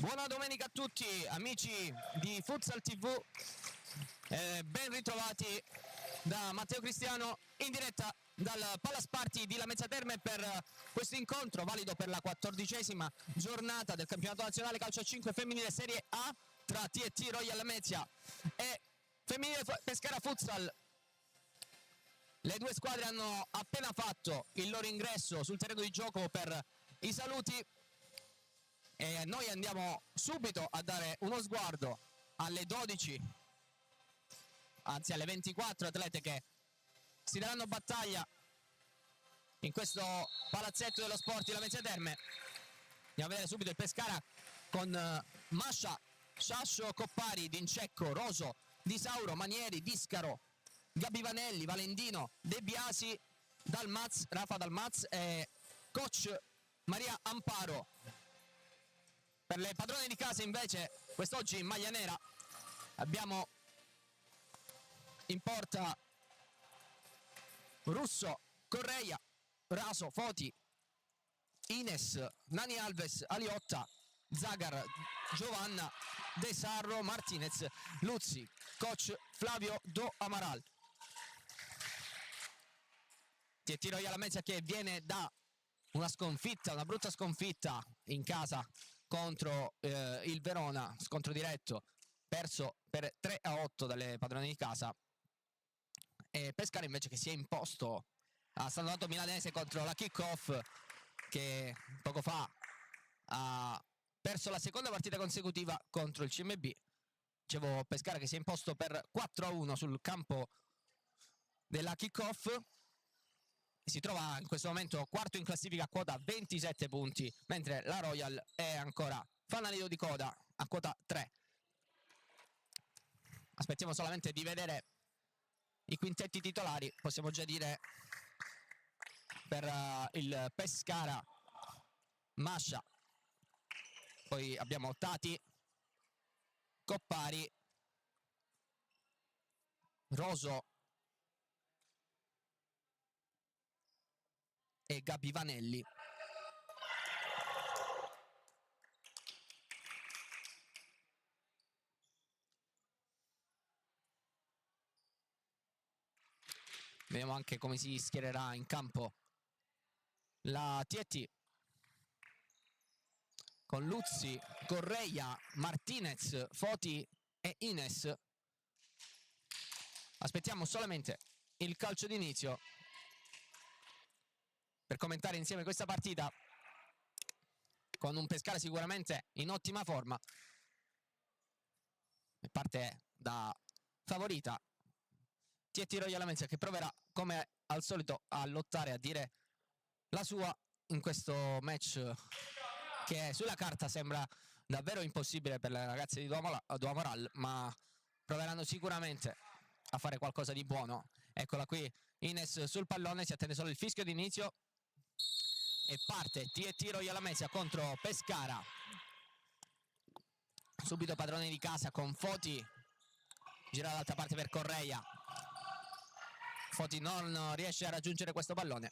Buona domenica a tutti amici di Futsal TV, ben ritrovati da Matteo Cristiano in diretta dal Palace Party di Lamezia Terme per questo incontro valido per la 14ª giornata del campionato nazionale calcio a 5 femminile Serie A tra TT Royal Lamezia e Femminile Pescara Futsal. Le due squadre hanno appena fatto il loro ingresso sul terreno di gioco per i saluti e noi andiamo subito a dare uno sguardo alle 12, anzi alle 24 atlete che si daranno battaglia in questo palazzetto dello sport di Lamezia Terme. Andiamo a vedere subito il Pescara con Mascia, Sciascio, Coppari, Dincecco, Roso, Di Sauro, Manieri, Discaro, Gabi Vanelli, Valentino, De Biasi, Dalmaz, Rafa Dalmaz e coach Maria Amparo. Per le padrone di casa invece quest'oggi in maglia nera abbiamo in porta Russo, Correia, Raso, Foti, Ines, Nani Alves, Aliotta, Zagar, Giovanna, De Sarro, Martinez, Luzzi, coach Flavio Do Amaral. TT Royal Lamezia che viene da una sconfitta, una brutta sconfitta in casa contro il Verona, scontro diretto, perso per 3-8 dalle padrone di casa, e Pescara invece che si è imposto a San Donato Milanese contro la kick-off, che poco fa ha perso la seconda partita consecutiva contro il CMB. Dicevo, Pescara che si è imposto per 4-1 sul campo della kick-off. Si trova in questo momento quarto in classifica a quota 27 punti, mentre la Royal è ancora fanalino di coda a quota 3. Aspettiamo solamente di vedere i quintetti titolari, possiamo già dire per il Pescara Mascia, poi abbiamo Tati, Coppari, Roso e Gabi Vanelli. Vediamo anche come si schiererà in campo la TT con Luzzi, Correia, Martinez, Foti e Ines. Aspettiamo solamente il calcio d'inizio per commentare insieme questa partita con un Pescara sicuramente in ottima forma, e parte da favorita TT Royal Lamezia, che proverà come al solito a lottare, a dire la sua in questo match che sulla carta sembra davvero impossibile per le ragazze di Duamoral, ma proveranno sicuramente a fare qualcosa di buono. Eccola qui Ines sul pallone, si attende solo il fischio d'inizio e parte TT Royal Lamezia contro Pescara. Subito padrone di casa con Foti, gira dall'altra parte per Correia. Foti non riesce a raggiungere questo pallone.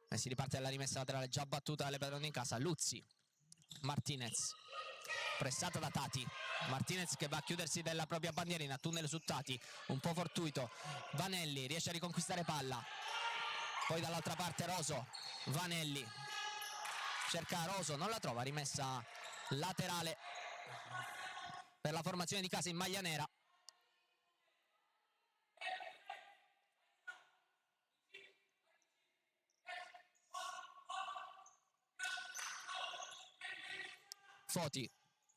E si riparte dalla rimessa laterale già battuta dalle padrone in casa. Luzzi, Martinez, pressata da Tati. Martinez che va a chiudersi della propria bandierina, tunnel su Tati, un po' fortuito. Vanelli riesce a riconquistare palla, poi dall'altra parte Roso, Vanelli cerca Roso, non la trova, rimessa laterale per la formazione di casa in maglia nera. Foti,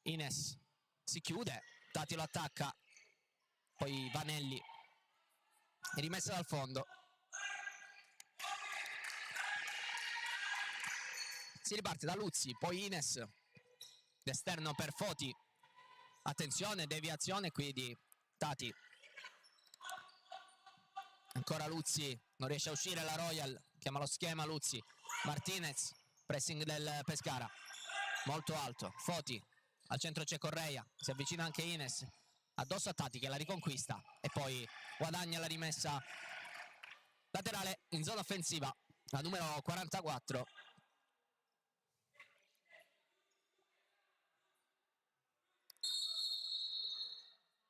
Ines si chiude, Tati lo attacca, poi Vanelli, rimessa dal fondo. Si riparte da Luzzi, poi Ines, d'esterno per Foti. Attenzione, deviazione qui di Tati. Ancora Luzzi, non riesce a uscire la Royal, chiama lo schema Luzzi. Martinez, pressing del Pescara, molto alto. Foti, al centro c'è Correia, si avvicina anche Ines, addosso a Tati che la riconquista e poi guadagna la rimessa laterale in zona offensiva, la numero 44.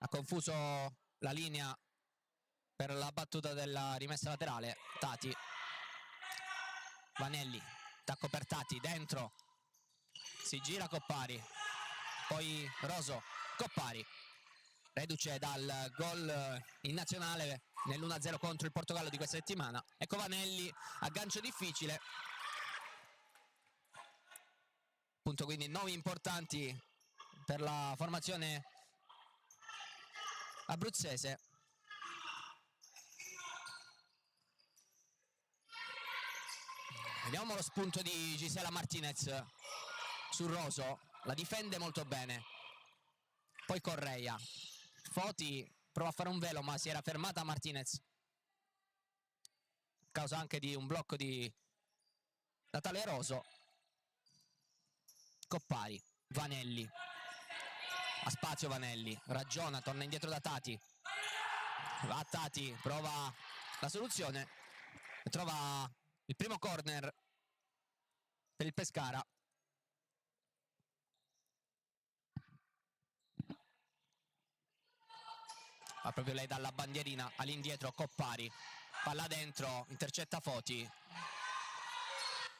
Ha confuso la linea per la battuta della rimessa laterale. Tati, Vanelli, tacco per Tati, dentro, si gira Coppari, poi Roso, Coppari, reduce dal gol in nazionale nell'1-0 contro il Portogallo di questa settimana. Ecco Vanelli, aggancio difficile, punto, quindi 9 importanti per la formazione abruzzese. Vediamo lo spunto di Gisela Martinez su Roso, la difende molto bene, poi Correia, Foti prova a fare un velo ma si era fermata Martinez a causa anche di un blocco di Natalia Roso. Coppari, Vanelli, a spazio Vanelli, ragiona, torna indietro da Tati, va a Tati, prova la soluzione e trova il primo corner per il Pescara. Va proprio lei dalla bandierina all'indietro, Coppari, palla dentro, intercetta Foti,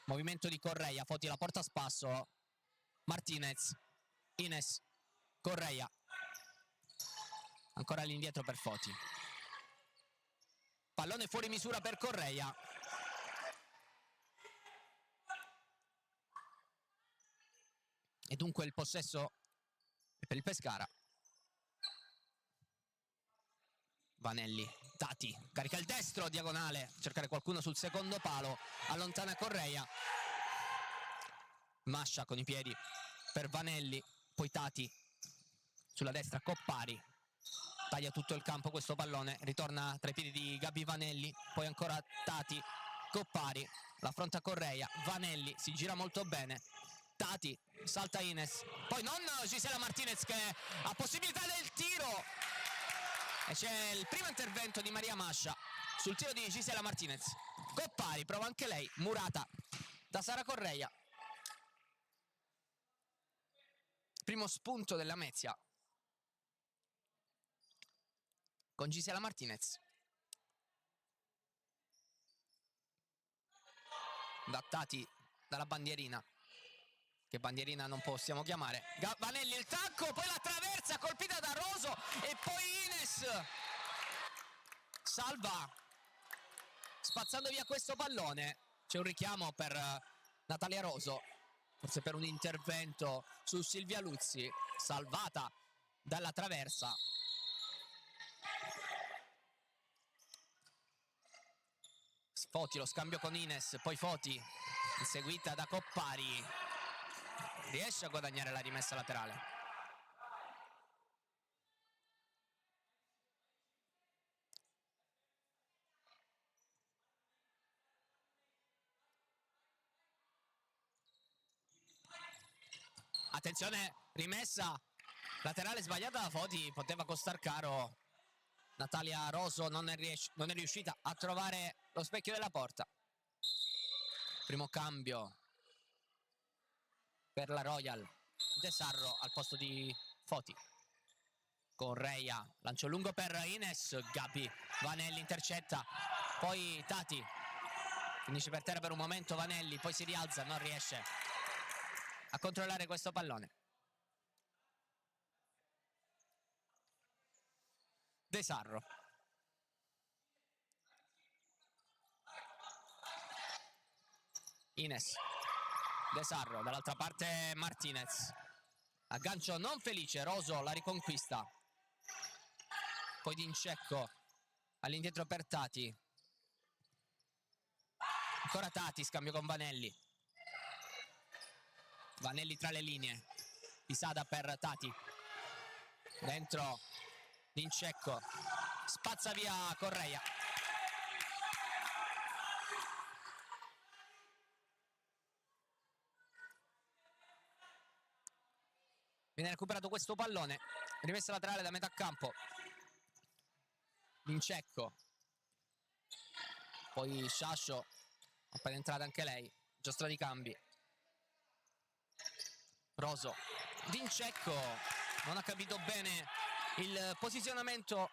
movimento di Correia, Foti la porta a spasso, Martinez, Ines, Correia, ancora all'indietro per Foti, pallone fuori misura per Correia, e dunque il possesso è per il Pescara. Vanelli, Tati, carica il destro, diagonale, cercare qualcuno sul secondo palo, allontana Correia, Mascia con i piedi per Vanelli, poi Tati sulla destra, Coppari, taglia tutto il campo questo pallone, ritorna tra i piedi di Gabi Vanelli, poi ancora Tati, Coppari, l'affronta Correia, Vanelli si gira molto bene, Tati, salta Ines, poi non Gisela Martinez che ha possibilità del tiro, e c'è il primo intervento di Maria Mascia sul tiro di Gisela Martinez. Coppari prova anche lei, murata da Sara Correia. Primo spunto della Mezia con Gisela Martinez. Dattati dalla bandierina, che bandierina non possiamo chiamare. Vanelli il tacco, poi la traversa colpita da Roso e poi Ines salva spazzando via questo pallone. C'è un richiamo per Natalia Roso, forse per un intervento su Silvia Luzzi, salvata dalla traversa. Foti, lo scambio con Ines, poi Foti inseguita da Coppari, riesce a guadagnare la rimessa laterale. Attenzione, rimessa laterale sbagliata da Foti, poteva costar caro. Natalia Roso non è riuscita a trovare lo specchio della porta. Primo cambio per la Royal, De Sarro al posto di Foti. Correia, lancio lungo per Ines, Gabi Vanelli intercetta, poi Tati finisce per terra per un momento, Vanelli poi si rialza, non riesce a controllare questo pallone. De Sarro, Ines, De Sarro, dall'altra parte Martinez, aggancio non felice, Roso la riconquista, poi Dincecco all'indietro per Tati, ancora Tati, scambio con Vanelli, Vanelli tra le linee, Pisada per Tati, dentro Dincecco, spazza via Correia. Viene recuperato questo pallone, rimessa laterale da metà campo. Dincecco, poi Sciascio, appena entrata anche lei, giostra di cambi. Roso, Dincecco non ha capito bene il posizionamento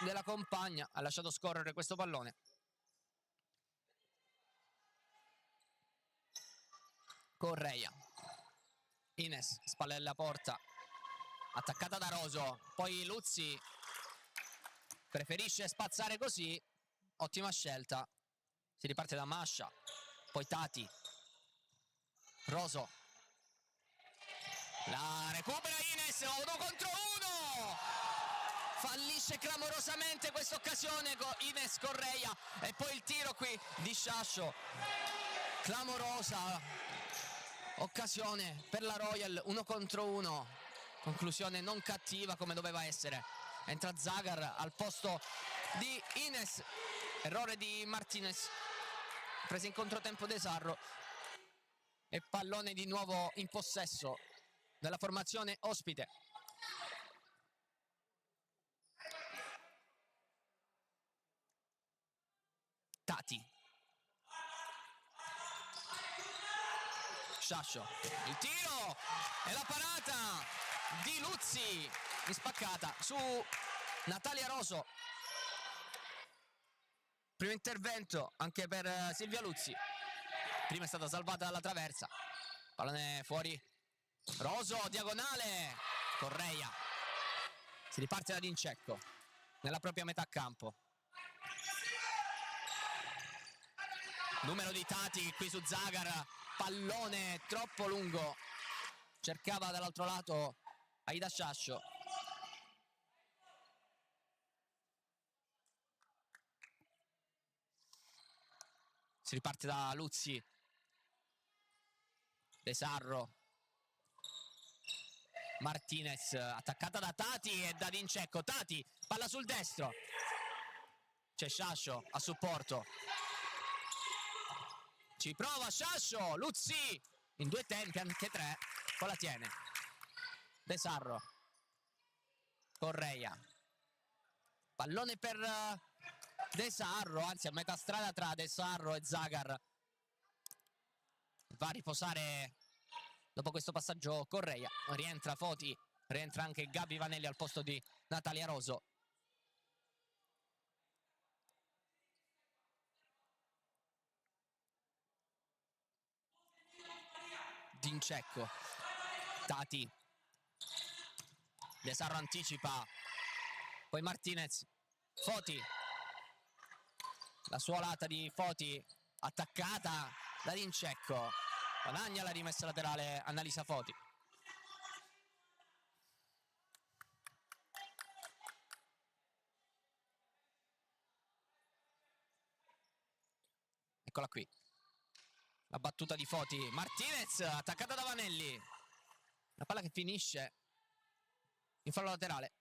della compagna, ha lasciato scorrere questo pallone. Correia, Ines, spalle alla porta, attaccata da Roso, poi Luzzi preferisce spazzare così, ottima scelta. Si riparte da Mascia, poi Tati, Roso, la recupera Ines, 1 contro 1, fallisce clamorosamente questa occasione con Ines Correia, e poi il tiro qui di Sciascio, clamorosa occasione per la Royal, 1 contro 1, conclusione non cattiva come doveva essere. Entra Zagar al posto di Ines, errore di Martinez, presa in controtempo De Sarro, e pallone di nuovo in possesso della formazione ospite. Tati, Sciascio, il tiro e la parata di Luzzi in spaccata su Natalia Roso. Primo intervento anche per Silvia Luzzi, prima è stata salvata dalla traversa, pallone fuori, Roso, diagonale, Correia, si riparte da Dincecco nella propria metà campo. Numero di Tati qui su Zagar, pallone troppo lungo, cercava dall'altro lato Aida Sciascio. Si riparte da Luzzi, De Sarro, Martinez, attaccata da Tati e da Dincecco. Tati, palla sul destro, c'è Sciascio a supporto, ci prova Sciascio, Luzzi in 2 tempi, anche 3, poi la tiene. De Sarro, Correia, pallone per De Sarro, anzi a metà strada tra De Sarro e Zagar, va a riposare dopo questo passaggio Correia, rientra Foti, rientra anche Gabi Vanelli al posto di Natalia Roso. Dincecco, Tati, De Sarro anticipa, poi Martinez, Foti, la suolata di Foti attaccata da Dincecco, guadagna la rimessa laterale Annalisa Foti. Eccola qui, la battuta di Foti, Martinez attaccata da Vanelli, la palla che finisce in fallo laterale,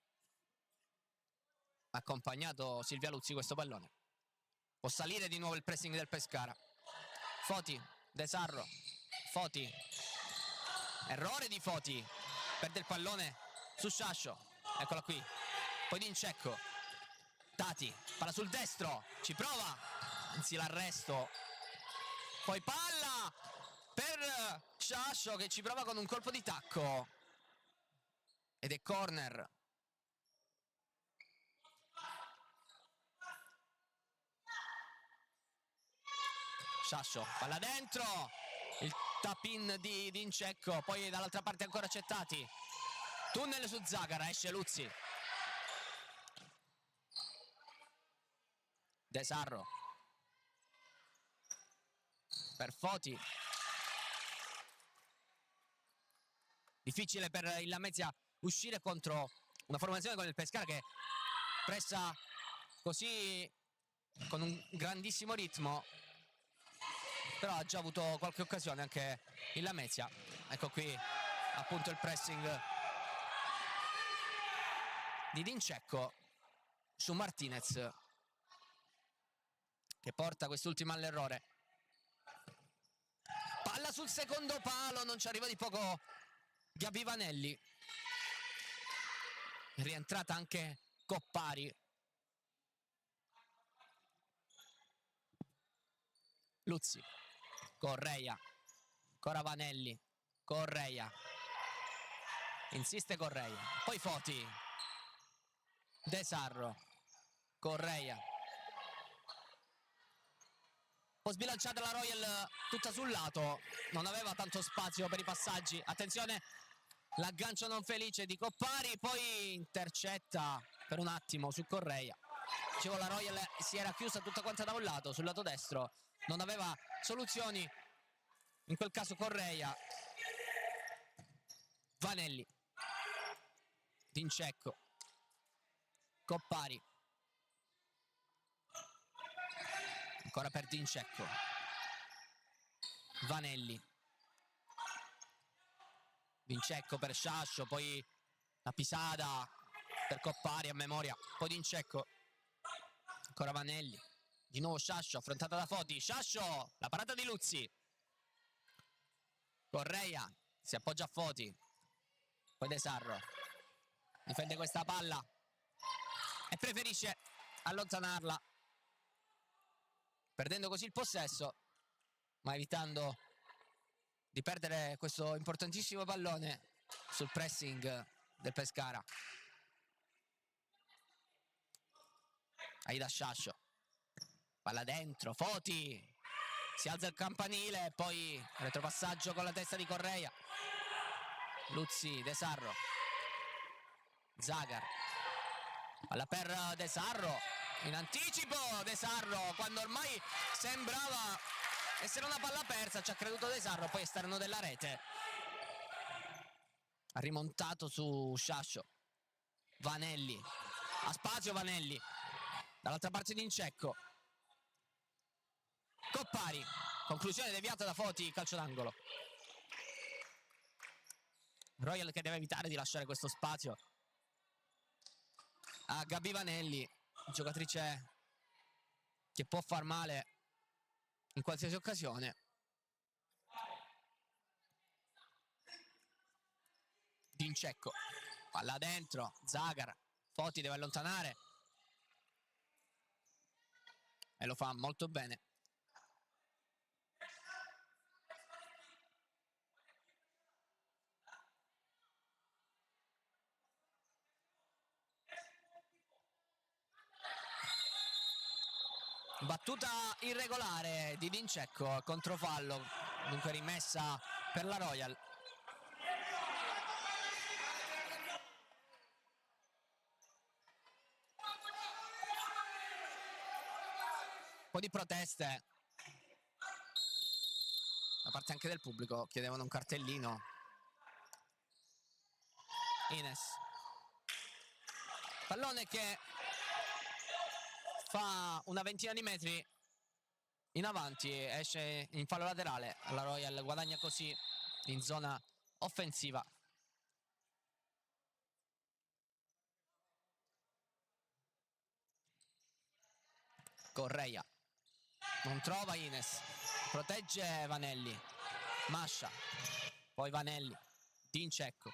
ha accompagnato Silvia Luzzi questo pallone. Può salire di nuovo il pressing del Pescara. Foti, De Sarro, Foti, errore di Foti, perde il pallone su Sciascio, eccola qui, poi Dincecco, Tati, palla sul destro, ci prova, anzi l'arresto, poi palla per Sciascio che ci prova con un colpo di tacco ed è corner. Sciascio, palla dentro, il tap-in di Dincecco, poi dall'altra parte ancora c'è Tati, tunnel su Zagar, esce Luzzi, De Sarro per Foti, difficile per il Lamezia uscire contro una formazione come il Pescara che pressa così con un grandissimo ritmo, però ha già avuto qualche occasione anche il Lamezia. Ecco qui appunto il pressing di Dincecco su Martinez che porta quest'ultimo all'errore. Palla sul secondo palo, non ci arriva di poco Gabi Vanelli, rientrata anche Coppari. Luzzi, Correia, ancora Vanelli, Correia, insiste Correia, poi Foti, De Sarro, Correia, un po' sbilanciata la Royal tutta sul lato, non aveva tanto spazio per i passaggi, attenzione l'aggancio non felice di Coppari, poi intercetta per un attimo su Correia. Dicevo, la Royal si era chiusa tutta quanta da un lato, sul lato destro non aveva soluzioni, in quel caso Correia, Vanelli, Dincecco, Coppari, ancora per Dincecco, Vanelli, Dincecco per Sciascio, poi la pisata per Coppari a memoria, poi Dincecco, ancora Vanelli, di nuovo Sciascio, affrontata da Foti, Sciascio, la parata di Luzzi, Correia, si appoggia a Foti, poi De Sarro, difende questa palla e preferisce allontanarla, perdendo così il possesso, ma evitando di perdere questo importantissimo pallone sul pressing del Pescara. Aida Sciascio, palla dentro, Foti, si alza il campanile, poi retropassaggio con la testa di Correia, Luzzi, De Sarro, Zagar, palla per De Sarro, in anticipo De Sarro, quando ormai sembrava essere una palla persa, ci ha creduto De Sarro, poi esterno della rete, ha rimontato su Sciascio, Vanelli, a spazio Vanelli, dall'altra parte Dincecco, Coppari, conclusione deviata da Foti, calcio d'angolo. Royal che deve evitare di lasciare questo spazio a Gabi Vanelli, giocatrice che può far male in qualsiasi occasione. Dincecco, palla dentro, Zagar, Foti deve allontanare e lo fa molto bene. Battuta irregolare di Dincecco, controfallo, dunque rimessa per la Royal. Un po' di proteste da parte anche del pubblico, chiedevano un cartellino. Ines, pallone che fa una ventina di metri in avanti, esce in fallo laterale, la Royal guadagna così in zona offensiva. Correia, non trova Ines, protegge Vanelli, Mascia, poi Vanelli, Dincecco,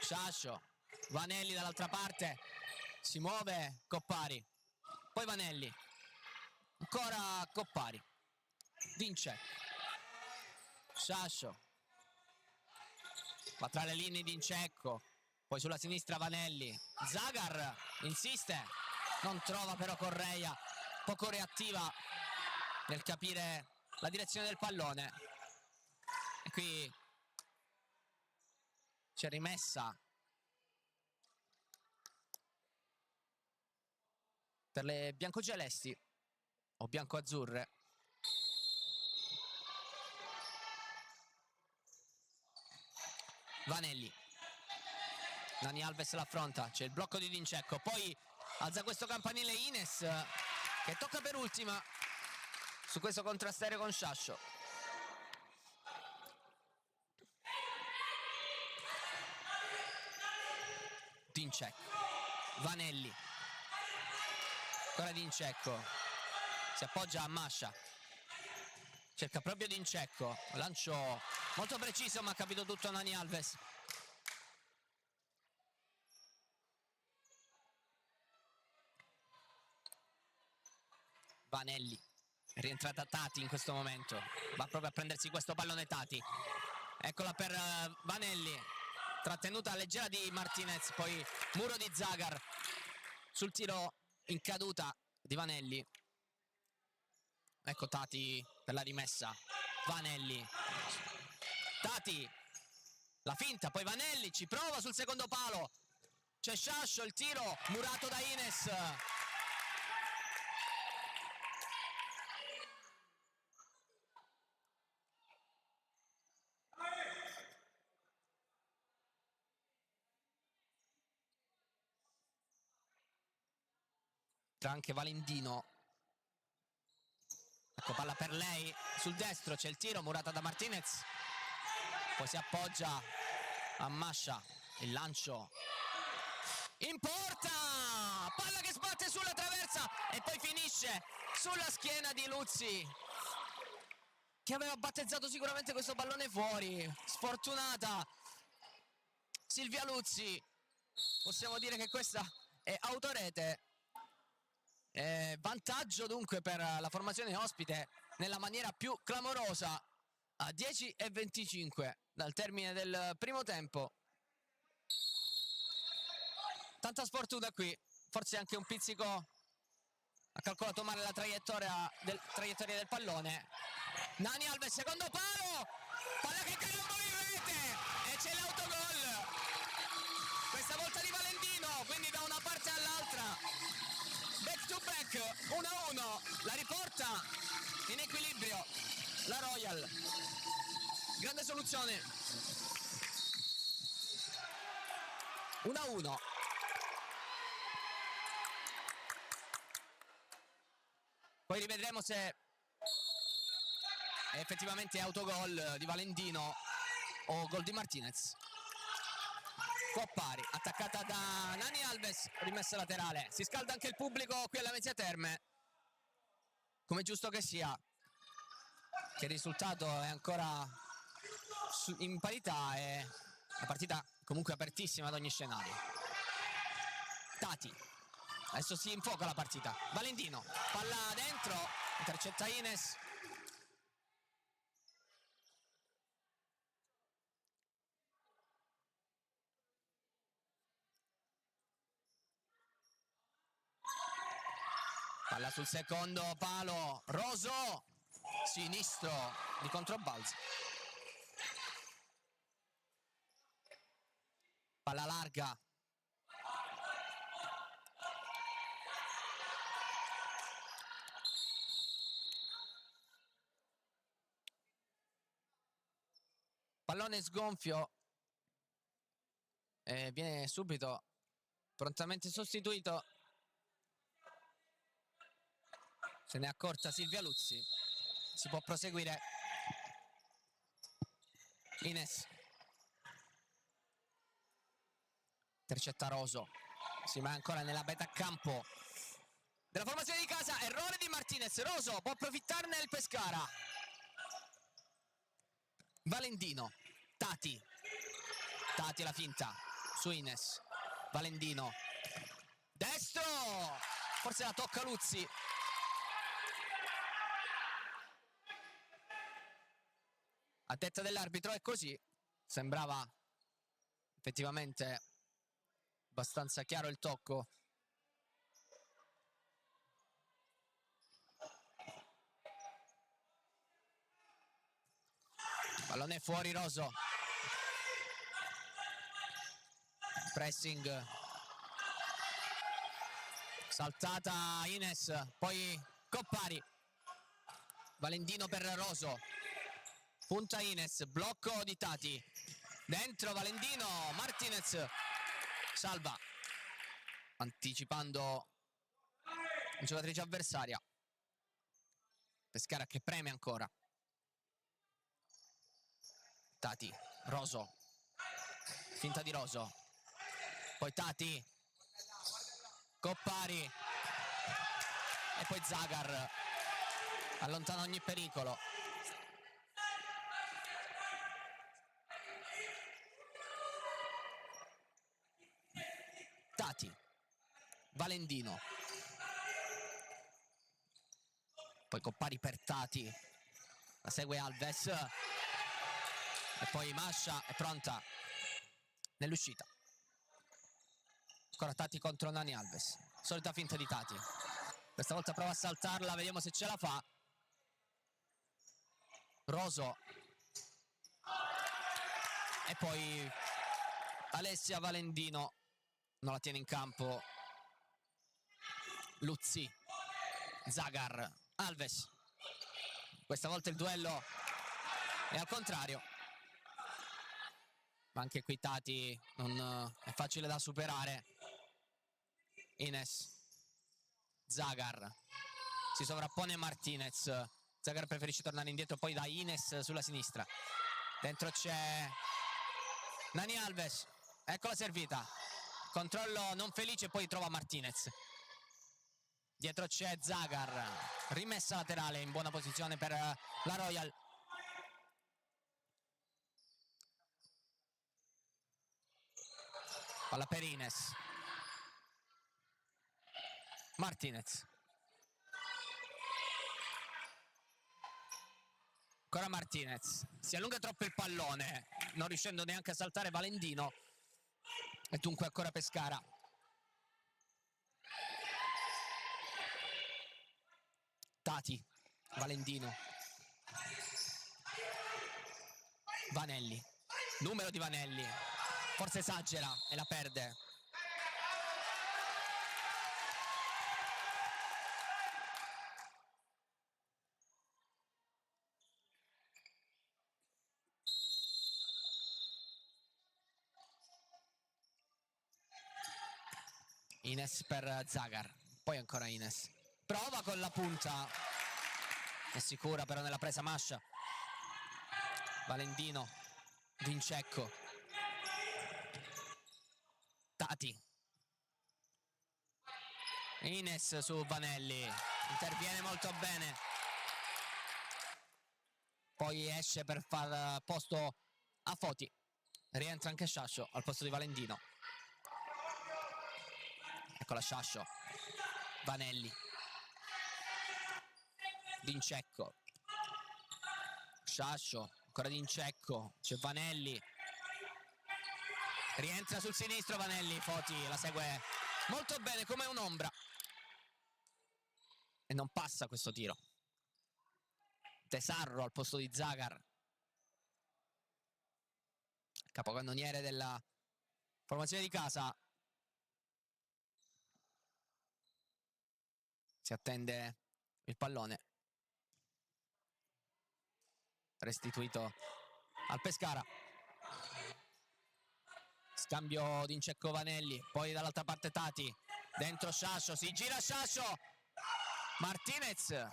Sciascio, Vanelli dall'altra parte, si muove Coppari, poi Vanelli, ancora Coppari, Dincecco, Sciascio, va tra le linee Dincecco, poi sulla sinistra Vanelli, Zagar insiste, non trova però Correia, poco reattiva nel capire la direzione del pallone, e qui c'è rimessa per le biancocelesti o biancoazzurre. Vanelli, Dani Alves l'affronta, c'è il blocco di Dincecco, poi alza questo campanile Ines che tocca per ultima su questo contrastare con Sciascio. Dincecco, Vanelli, ancora Dincecco, si appoggia a Mascia, cerca proprio Dincecco, lancio molto preciso ma ha capito tutto Dani Alves. Vanelli, È rientrata Tati in questo momento, va proprio a prendersi questo pallone Tati. Eccola per Vanelli, trattenuta leggera di Martinez, poi muro di Zagar sul tiro in caduta di Vanelli. Ecco Tati per la rimessa, Vanelli, Tati, la finta, poi Vanelli ci prova sul secondo palo, c'è Sciascio, il tiro murato da Ines. Tra anche Valentino. Ecco, palla per lei sul destro, c'è il tiro murata da Martinez, poi si appoggia a Mascia, il lancio in porta, palla che sbatte sulla traversa e poi finisce sulla schiena di Luzzi, che aveva battezzato sicuramente questo pallone fuori. Sfortunata Silvia Luzzi, possiamo dire che questa è autorete. Vantaggio dunque per la formazione ospite nella maniera più clamorosa, a 10:25 dal termine del primo tempo. Tanta sfortuna qui, forse anche un pizzico, ha calcolato male la traiettoria del pallone. Nani Alves, secondo palo, palla che carambolo in rete e c'è l'autogol, questa volta di Valentino, quindi da una parte all'altra, back to back, 1-1, la riporta in equilibrio la Royal. Grande soluzione, 1-1. Poi rivedremo se è effettivamente autogol di Valentino o gol di Martinez. Coppari, attaccata da Nani Alves, rimessa laterale. Si scalda anche il pubblico qui alla Mezzia Terme, come giusto che sia, che il risultato è ancora in parità e la partita comunque apertissima ad ogni scenario. Tati, adesso si infuoca la partita. Valentino, palla dentro, intercetta Ines. Palla sul secondo palo, Roso, sinistro di controbalzo. Palla larga. Pallone sgonfio e viene subito prontamente sostituito. Se ne è accorta Silvia Luzzi. Si può proseguire. Ines. Intercetta Roso. Si va ancora nella beta campo della formazione di casa. Errore di Martinez. Roso può approfittarne il Pescara. Valentino. Tati. Tati la finta su Ines. Valentino. Destro. Forse la tocca Luzzi. A detta dell'arbitro è così. Sembrava effettivamente abbastanza chiaro il tocco. Pallone fuori, Roso. Pressing. Saltata Ines, poi Coppari. Valentino per Roso. Punta Ines, blocco di Tati. Dentro Valentino, Martinez salva, anticipando la giocatrice avversaria. Pescara che preme ancora. Tati, Roso, finta di Roso, poi Tati, Coppari e poi Zagar allontana ogni pericolo. Tati, Valentino, poi con pari per Tati, la segue Alves e poi Mascia è pronta nell'uscita. Ancora Tati contro Nani Alves, solita finta di Tati, questa volta prova a saltarla, vediamo se ce la fa. Roso e poi Alessia Valendino non la tiene in campo. Luzzi, Zagar, Alves, questa volta il duello è al contrario, ma anche qui Tati non è facile da superare. Ines, Zagar, si sovrappone Martinez, Zagar preferisce tornare indietro, poi da Ines sulla sinistra, dentro c'è Nani Alves, ecco la servita, controllo non felice, poi trova Martinez, dietro c'è Zagar, rimessa laterale in buona posizione per la Royal. Palla per Ines, Martinez, ancora Martinez, si allunga troppo il pallone, non riuscendo neanche a saltare Valendino, e dunque ancora Pescara. Tati, Valendino, Vanelli, numero di Vanelli, forse esagera e la perde. Ines per Zagar, poi ancora Ines, prova con la punta, è sicura però nella presa Mascia. Valendino, Vincecco, Tati, Ines su Vanelli, interviene molto bene, poi esce per far posto a Foti, rientra anche Sciascio al posto di Valendino. Eccola Sciascio, Vanelli, Vincecco, Sciascio, ancora Vincecco, c'è Vanelli, rientra sul sinistro Vanelli, Foti la segue molto bene come un'ombra e non passa questo tiro. Tesarro al posto di Zagar, capocannoniere della formazione di casa. Si attende il pallone restituito al Pescara. Scambio di Incecco Vanelli, poi dall'altra parte Tati, dentro Sciascio, si gira Sciascio, Martinez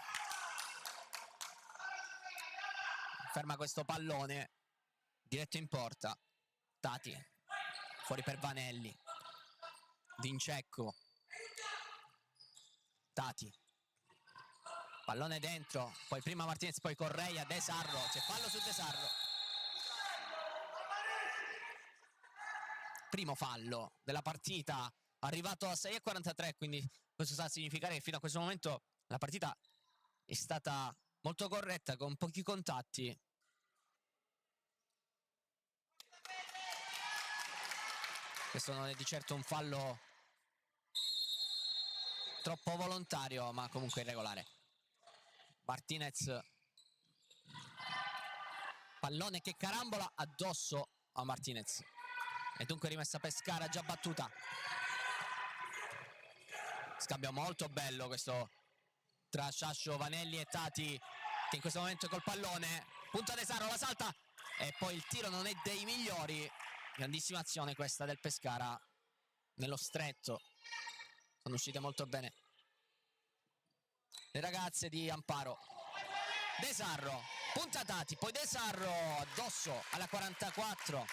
ferma questo pallone diretto in porta. Tati fuori per Vanelli, Vincecco, Tati, pallone dentro, poi prima Martinez, poi Correia, De Sarro, c'è fallo su De Sarro, primo fallo della partita, arrivato a 6:43, quindi questo sta a significare che fino a questo momento la partita è stata molto corretta, con pochi contatti. Questo non è di certo un fallo troppo volontario, ma comunque irregolare. Martinez, pallone che carambola addosso a Martinez e dunque rimessa Pescara già battuta. Scambio molto bello questo tra Sciascio, Vanelli e Tati, che in questo momento col pallone punta De Sarro, la salta e poi il tiro non è dei migliori. Grandissima azione questa del Pescara nello stretto, sono uscite molto bene le ragazze di Amparo. De Sarro, punta Tati, poi De Sarro addosso alla 44.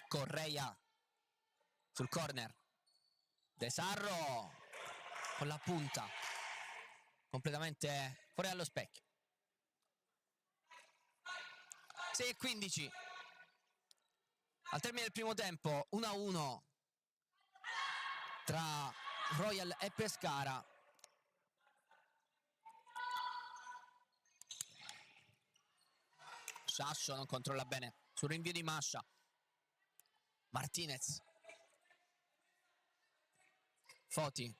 Correia sul corner, De Sarro con la punta completamente fuori dallo specchio. 6:15, al termine del primo tempo 1-1 tra Royal e Pescara. Sciascio non controlla bene sul rinvio di Mascia. Martinez, Foti,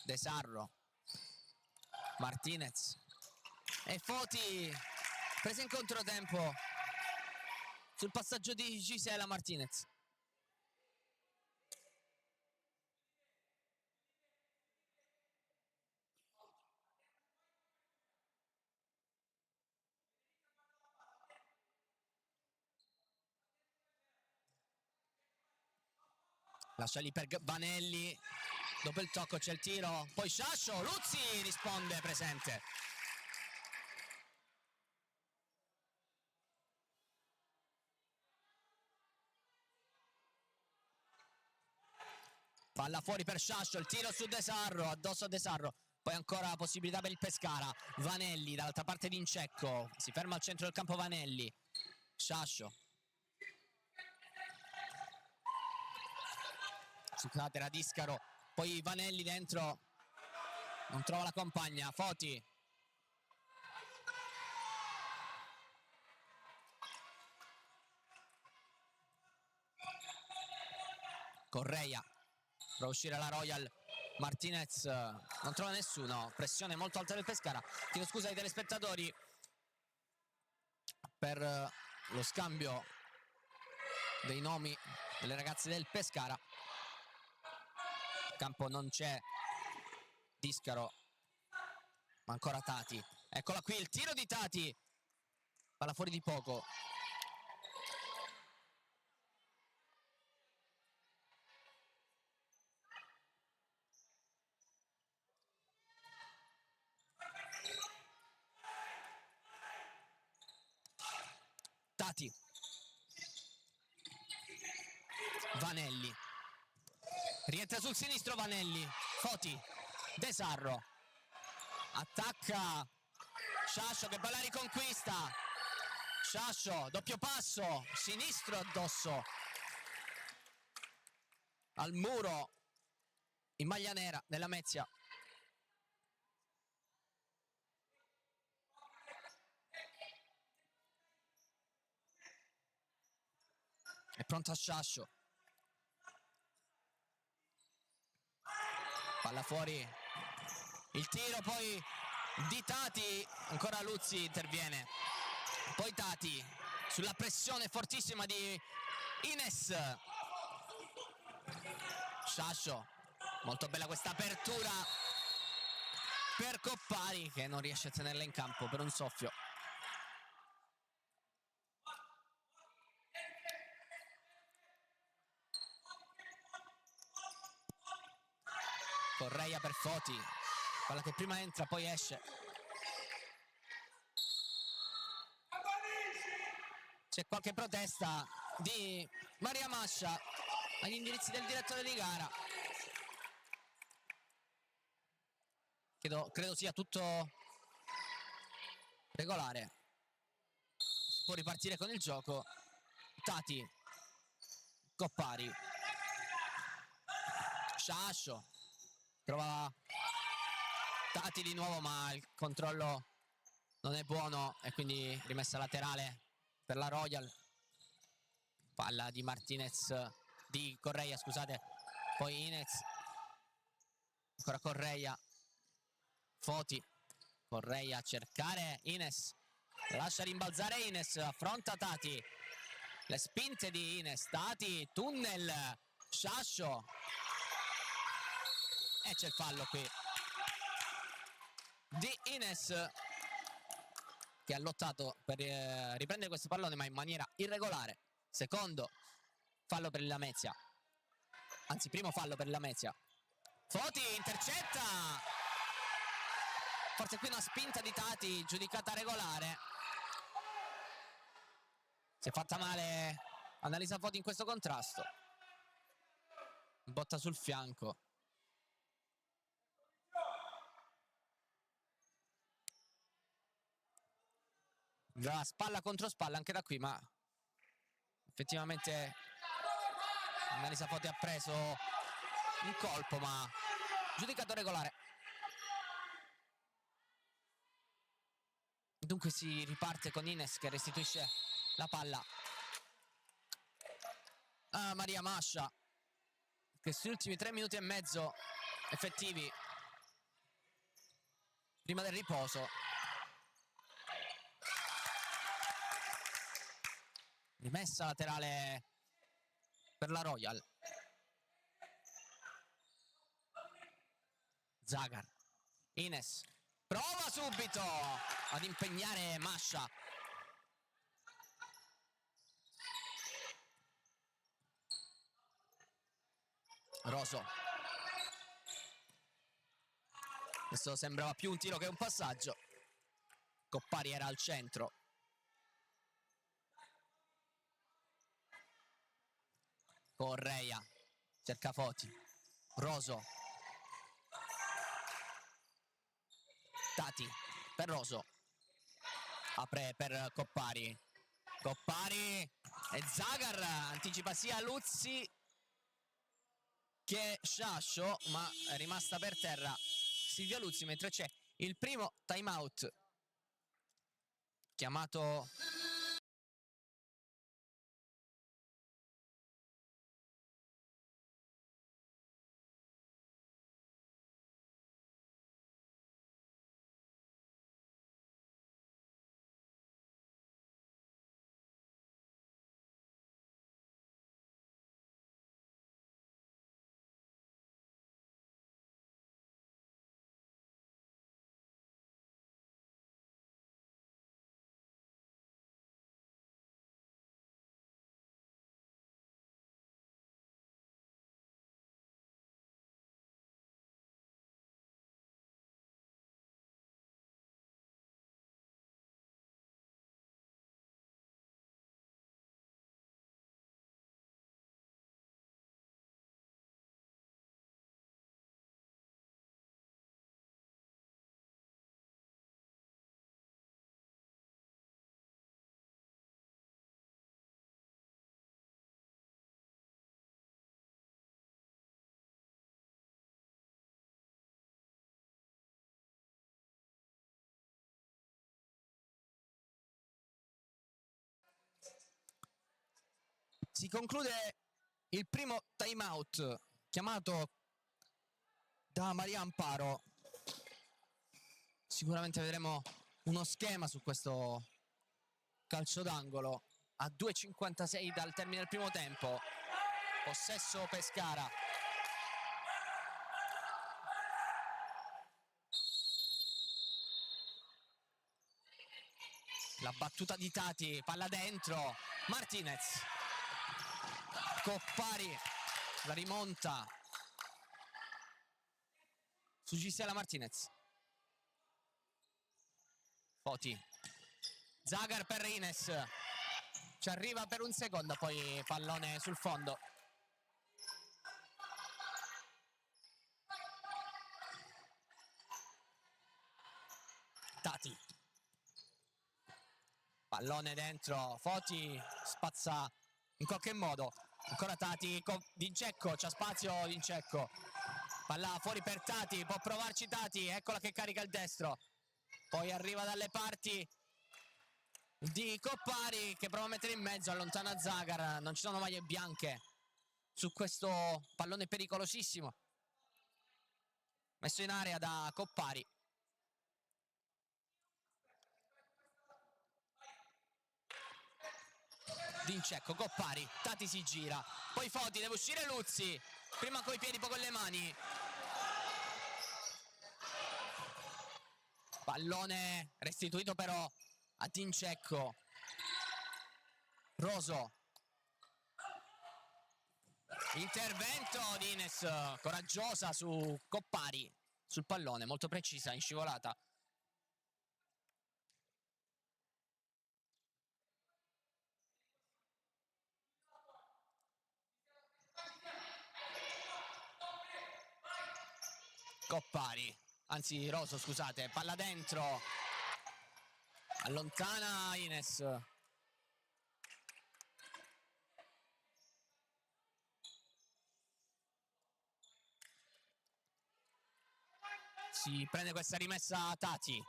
De Sarro, Martinez e Foti, presa in controtempo sul passaggio di Gisela Martinez. Lascia lì per Vanelli, dopo il tocco c'è il tiro, poi Sciascio, Luzzi risponde presente. Palla fuori per Sciascio, il tiro su De Sarro, addosso a De Sarro, poi ancora la possibilità per il Pescara. Vanelli dall'altra parte di Incecco, si ferma al centro del campo Vanelli. Sciascio, scusate, Radiscaro, poi Vanelli dentro, non trova la compagna. Foti, Correia, prova a uscire la Royal. Martinez non trova nessuno, pressione molto alta del Pescara. Chiedo scusa ai telespettatori per lo scambio dei nomi delle ragazze del Pescara. In campo non c'è Discaro, ma ancora Tati. Eccola qui, il tiro di Tati, palla fuori di poco. Tati, Vanelli, rientra sul sinistro Vanelli, Foti, De Sarro, attacca Sciascio che palla riconquista. Sciascio, doppio passo, sinistro addosso al muro in maglia nera della Mezia. È pronta Sciascio, palla fuori, il tiro poi di Tati, ancora Luzzi interviene, poi Tati sulla pressione fortissima di Ines. Sciascio, molto bella questa apertura per Coppari che non riesce a tenerla in campo per un soffio. Correia per Foti, palla che prima entra poi esce. C'è qualche protesta di Maria Mascia agli indirizzi del direttore di gara. Credo sia tutto regolare. Si può ripartire con il gioco. Tati, Coppari, Sciascio, trova Tati di nuovo, ma il controllo non è buono e quindi rimessa laterale per la Royal. Palla di Martinez, di Correia, scusate, poi Inez, ancora Correia, Foti, Correia a cercare Ines, lascia rimbalzare Ines, affronta Tati, le spinte di Ines, Tati, tunnel, Sciascio e c'è il fallo qui di Ines che ha lottato per riprendere questo pallone ma in maniera irregolare. Secondo fallo per il Lamezia, anzi primo fallo per il Lamezia. Foti intercetta, forse qui una spinta di Tati giudicata regolare. Si è fatta male Annalisa Foti in questo contrasto, botta sul fianco. Da spalla contro spalla anche da qui, ma Effettivamente Melissa Foti ha preso un colpo, ma giudicato regolare. Dunque si riparte con Ines che restituisce la palla a Maria Mascia. Questi ultimi 3 minuti e mezzo effettivi prima del riposo. Rimessa laterale per la Royal. Zagar. Ines prova subito ad impegnare Mascia. Roso. Questo sembrava più un tiro che un passaggio. Coppari era al centro. Correia cerca Foti. Roso. Tati per Roso. Apre per Coppari. Coppari e Zagar anticipa sia Luzzi che Sciascio, ma è rimasta per terra Silvia Luzzi, mentre c'è il primo time out chiamato si conclude il primo time out chiamato da Maria Amparo. Sicuramente vedremo uno schema su questo calcio d'angolo. A 2:56 dal termine del primo tempo. Possesso Pescara. La battuta di Tati, palla dentro, Martinez. Coppari la rimonta su Gisela Martinez. Foti. Zagar per Ines. Ci arriva per un secondo, poi pallone sul fondo. Tati. Pallone dentro, Foti spazza in qualche modo. Ancora Tati, Dincecco, c'ha spazio Dincecco. Palla fuori per Tati, può provarci Tati, eccola che carica il destro. Poi arriva dalle parti di Coppari che prova a mettere in mezzo, allontana Zagar. Non ci sono maglie bianche su questo pallone pericolosissimo messo in area da Coppari. Dincecco, Coppari, Tati si gira, poi Foti, deve uscire Luzzi, prima coi piedi poi con le mani. Pallone restituito però a Dincecco. Roso. Intervento di Ines, coraggiosa su Coppari, sul pallone, molto precisa, in scivolata. Coppari, anzi Roso, scusate, palla dentro, allontana Ines. Si prende questa rimessa Tati.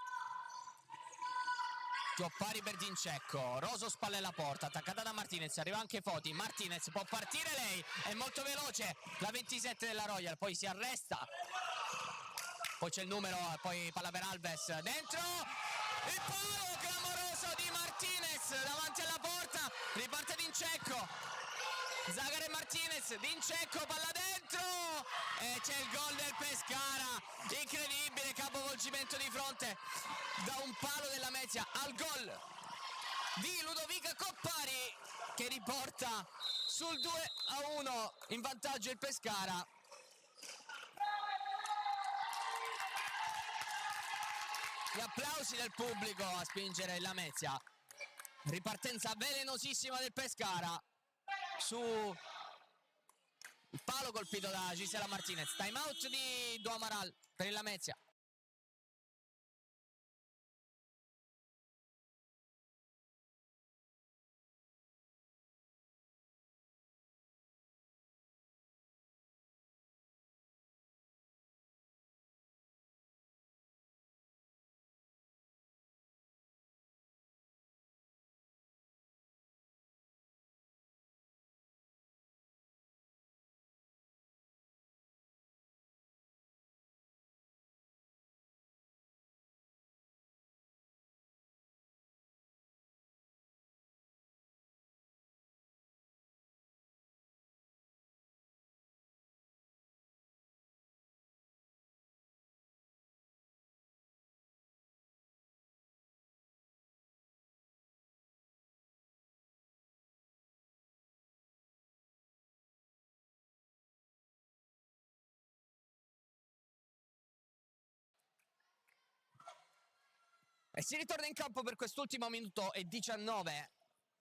Coppari per Dincecco, Roso spalle alla porta, attaccata da Martinez, arriva anche Foti, Martinez può partire lei, è molto veloce, la 27 della Royal, poi si arresta, poi c'è il numero, poi palla per Alves, dentro, il palo clamoroso di Martinez davanti alla porta, riparte Dincecco, Zagher e Martinez, Dincecco, palla dentro e c'è il gol del Pescara, incredibile capovolgimento di fronte da un palo della Lamezia al gol di Ludovica Coppari che riporta sul 2-1 in vantaggio il Pescara. Gli applausi del pubblico a spingere il Lamezia, ripartenza velenosissima del Pescara su il palo colpito da Gisela Martinez. Time out di Do Amaral per il Lamezia. E si ritorna in campo per quest'ultimo minuto e 19.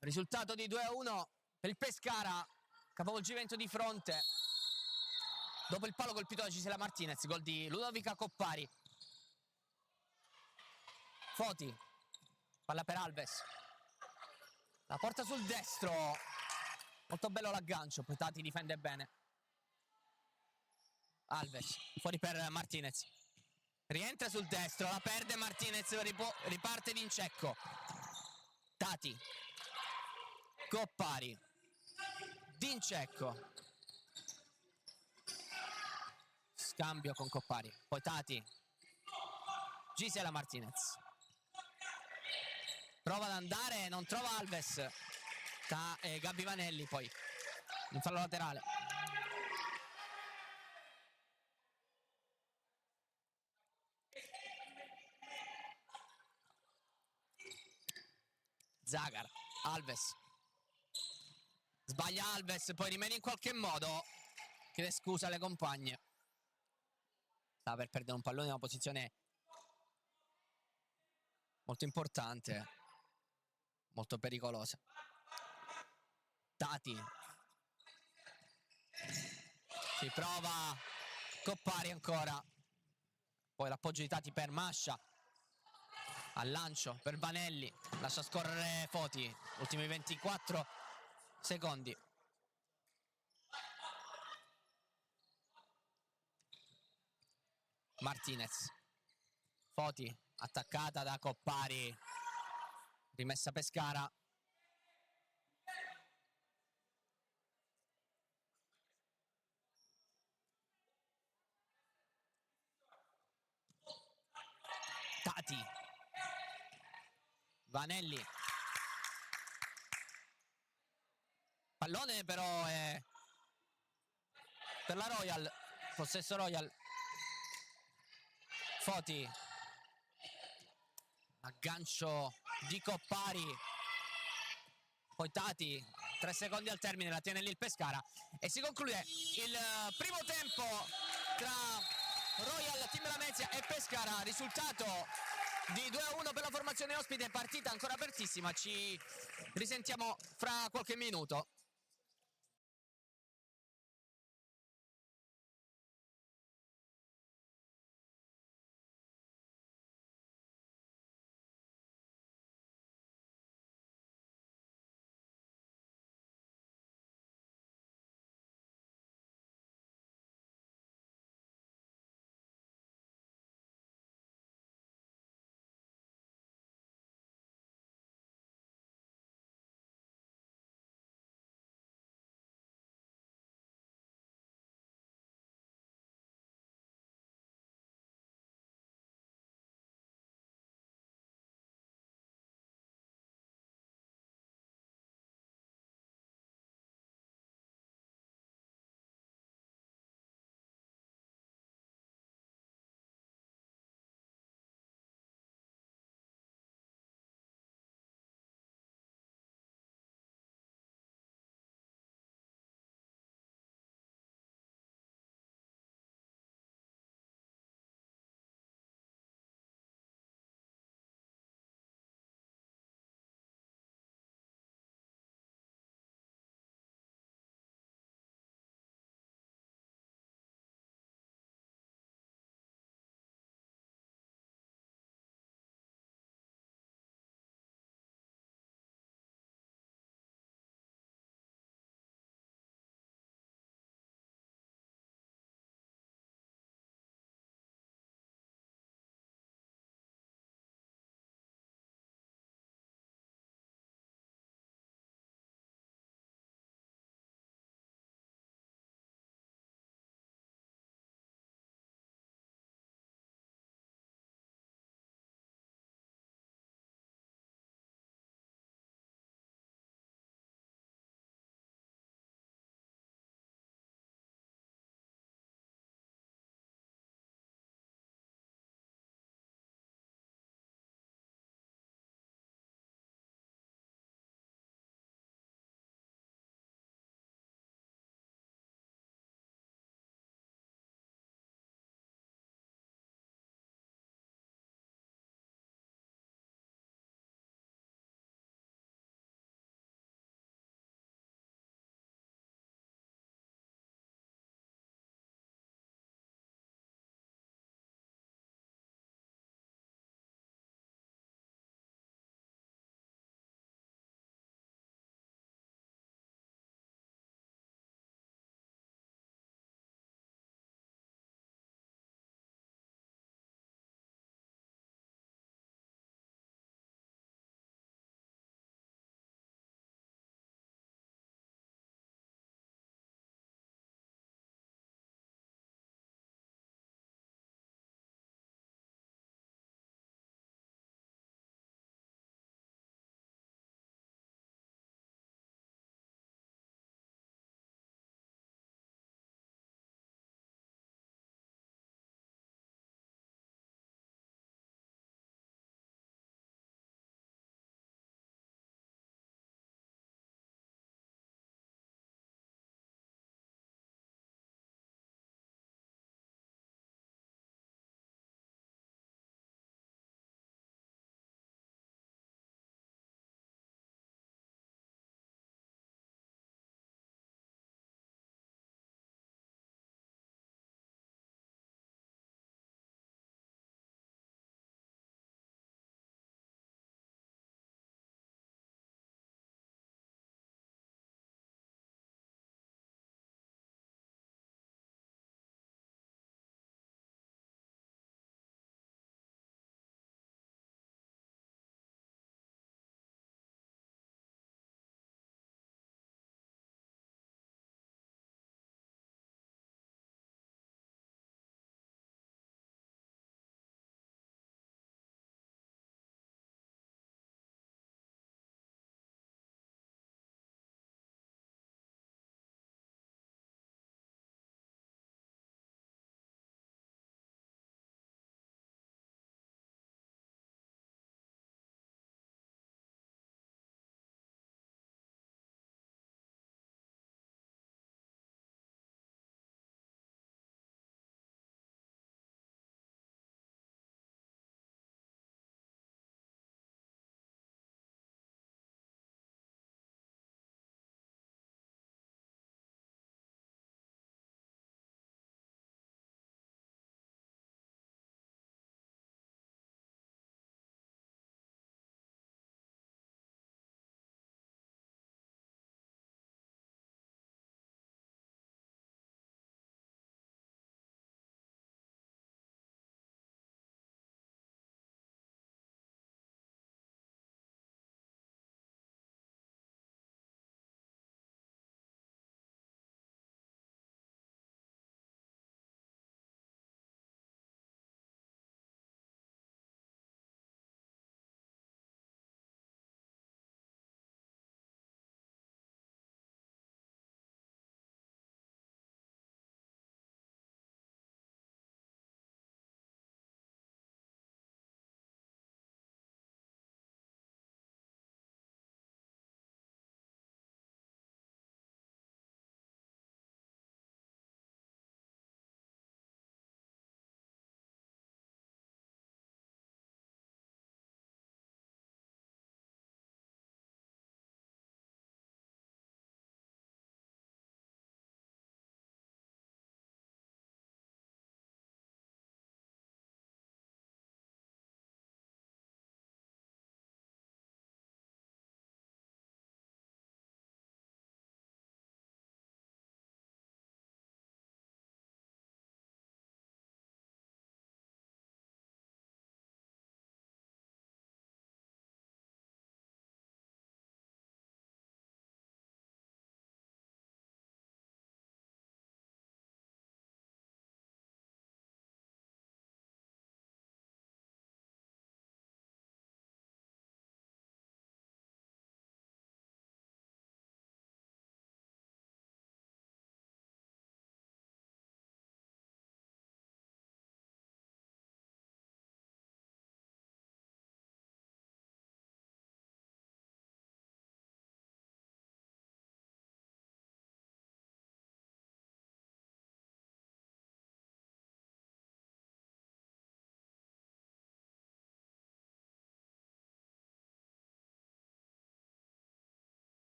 Risultato di 2-1 per il Pescara. Capovolgimento di fronte. Dopo il palo colpito da Gisela Martinez. Gol di Ludovica Coppari. Foti. Palla per Alves. La porta sul destro. Molto bello l'aggancio. Poi Tati difende bene. Alves. Fuori per Martinez. Rientra sul destro, la perde Martinez, riparte Dincecco. Tati. Coppari. Dincecco. Scambio con Coppari. Poi Tati. Gisela Martinez. Prova ad andare, non trova Alves. Gabby Vanelli poi. In fallo laterale. Zagher, Alves. Sbaglia Alves, poi rimane in qualche modo. Chiede scusa alle compagne. Sta per perdere un pallone in una posizione molto importante, molto pericolosa. Tati. Si prova Coppari ancora. Poi l'appoggio di Tati per Mascia. Al lancio per Vanelli, lascia scorrere Foti, ultimi 24 secondi. Martinez, Foti, attaccata da Coppari, rimessa Pescara. Tati, Vanelli, pallone però è per la Royal, possesso Royal. Foti, aggancio di Coppari, poi Tati, 3 secondi al termine, la tiene lì il Pescara e si conclude il primo tempo tra Royal Team Lamezia e Pescara. Risultato di 2-1 per la formazione ospite, partita ancora apertissima. Ci risentiamo fra qualche minuto.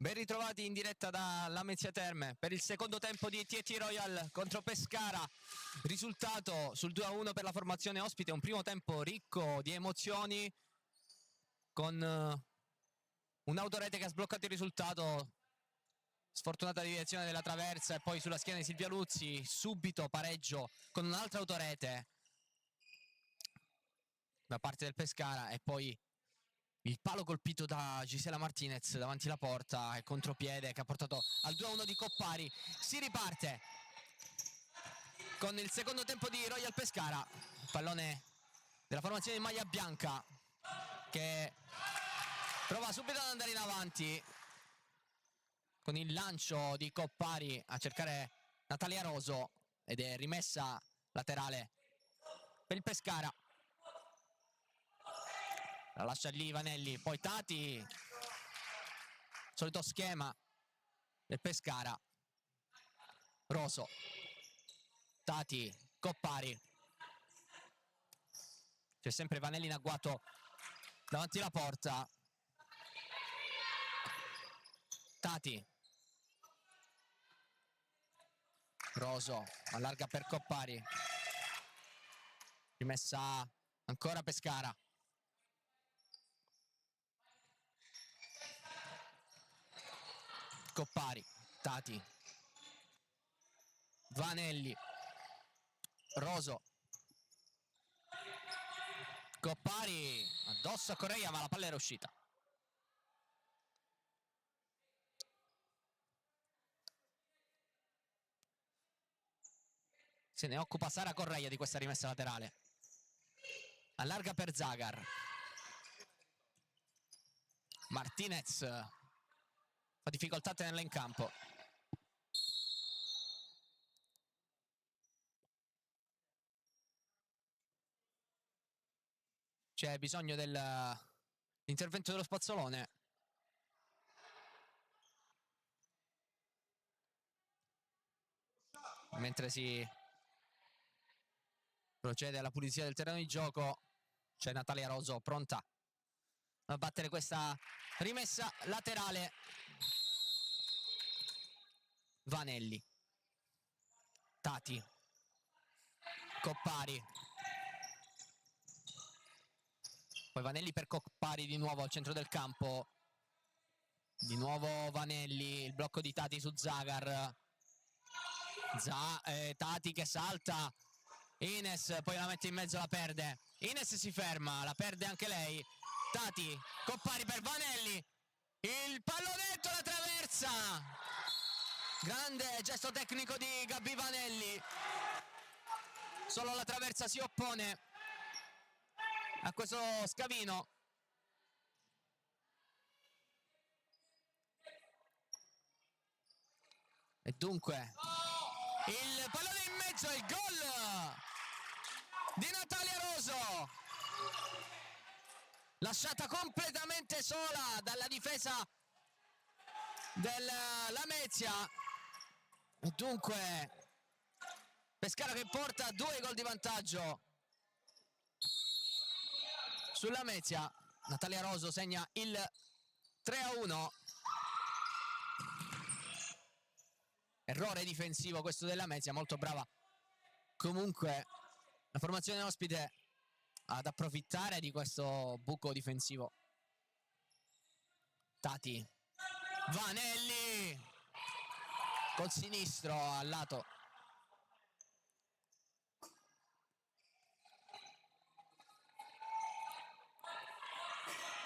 Ben ritrovati in diretta da Lamezia Terme per il secondo tempo di TNT Royal contro Pescara. Risultato sul 2-1 per la formazione ospite, un primo tempo ricco di emozioni con un'autorete che ha sbloccato il risultato, sfortunata deviazione della traversa e poi sulla schiena di Silvia Luzzi, subito pareggio con un'altra autorete da parte del Pescara e poi il palo colpito da Gisela Martinez davanti alla porta e contropiede che ha portato al 2-1 di Coppari. Si riparte con il secondo tempo di Royal Pescara, pallone della formazione di maglia bianca che prova subito ad andare in avanti con il lancio di Coppari a cercare Natalia Roso ed è rimessa laterale per il Pescara. La lascia lì Vanelli, poi Tati, solito schema del Pescara. Roso, Tati, Coppari, c'è sempre Vanelli in agguato davanti alla porta. Tati, Roso allarga per Coppari, rimessa ancora Pescara. Coppari, Tati, Vanelli, Roso, Coppari addosso a Correia ma la palla era uscita. Se ne occupa Sara Correia di questa rimessa laterale, allarga per Zagar. Martinez fa difficoltà a tenerla in campo. C'è bisogno dell'intervento dello spazzolone. Mentre si procede alla pulizia del terreno di gioco, c'è Natalia Roso pronta a battere questa rimessa laterale. Vanelli, Tati, Coppari, poi Vanelli per Coppari di nuovo al centro del campo, di nuovo Vanelli, il blocco di Tati su Zagar. Tati che salta, Ines poi la mette in mezzo, la perde, Ines si ferma, la perde anche lei. Tati, Coppari per Vanelli, il pallonetto alla traversa, grande gesto tecnico di Gabi Vanelli, solo la traversa si oppone a questo scavino. E dunque il pallone in mezzo, il gol di Natalia Roso, lasciata completamente sola dalla difesa del Lamezia. E dunque Pescara che porta 2 gol di vantaggio sulla Lamezia. Natalia Roso segna il 3-1. Errore difensivo questo della Lamezia, molto brava comunque la formazione ospite ad approfittare di questo buco difensivo. Tati, Vanelli col sinistro al lato.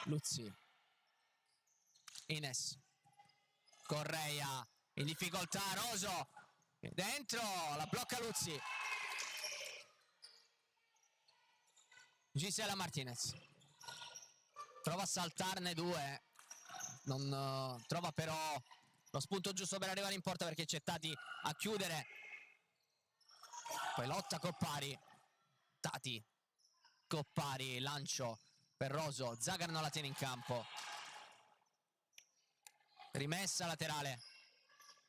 Luzzi, Ines, Correia in difficoltà, Roso dentro, la blocca Luzzi. Gisela Martinez prova a saltarne 2, non trova però lo spunto giusto per arrivare in porta perché c'è Tati a chiudere. Poi lotta Coppari, Tati, Coppari, lancio per Roso, Zagar non la tiene in campo, rimessa laterale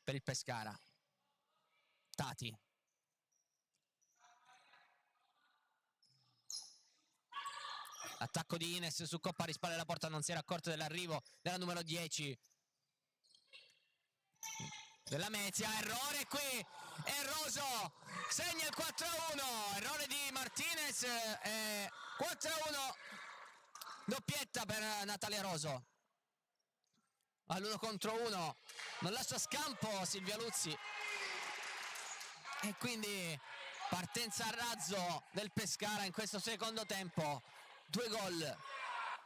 per il Pescara. Tati, attacco di Ines su Coppari, spalle alla porta, non si era accorto dell'arrivo della numero 10 della Mezia, errore qui e Roso segna il 4-1, errore di Martinez, 4-1, doppietta per Natalia Roso. All'1 contro 1, non lascia scampo Silvia Luzzi e quindi partenza a razzo del Pescara in questo secondo tempo. 2 gol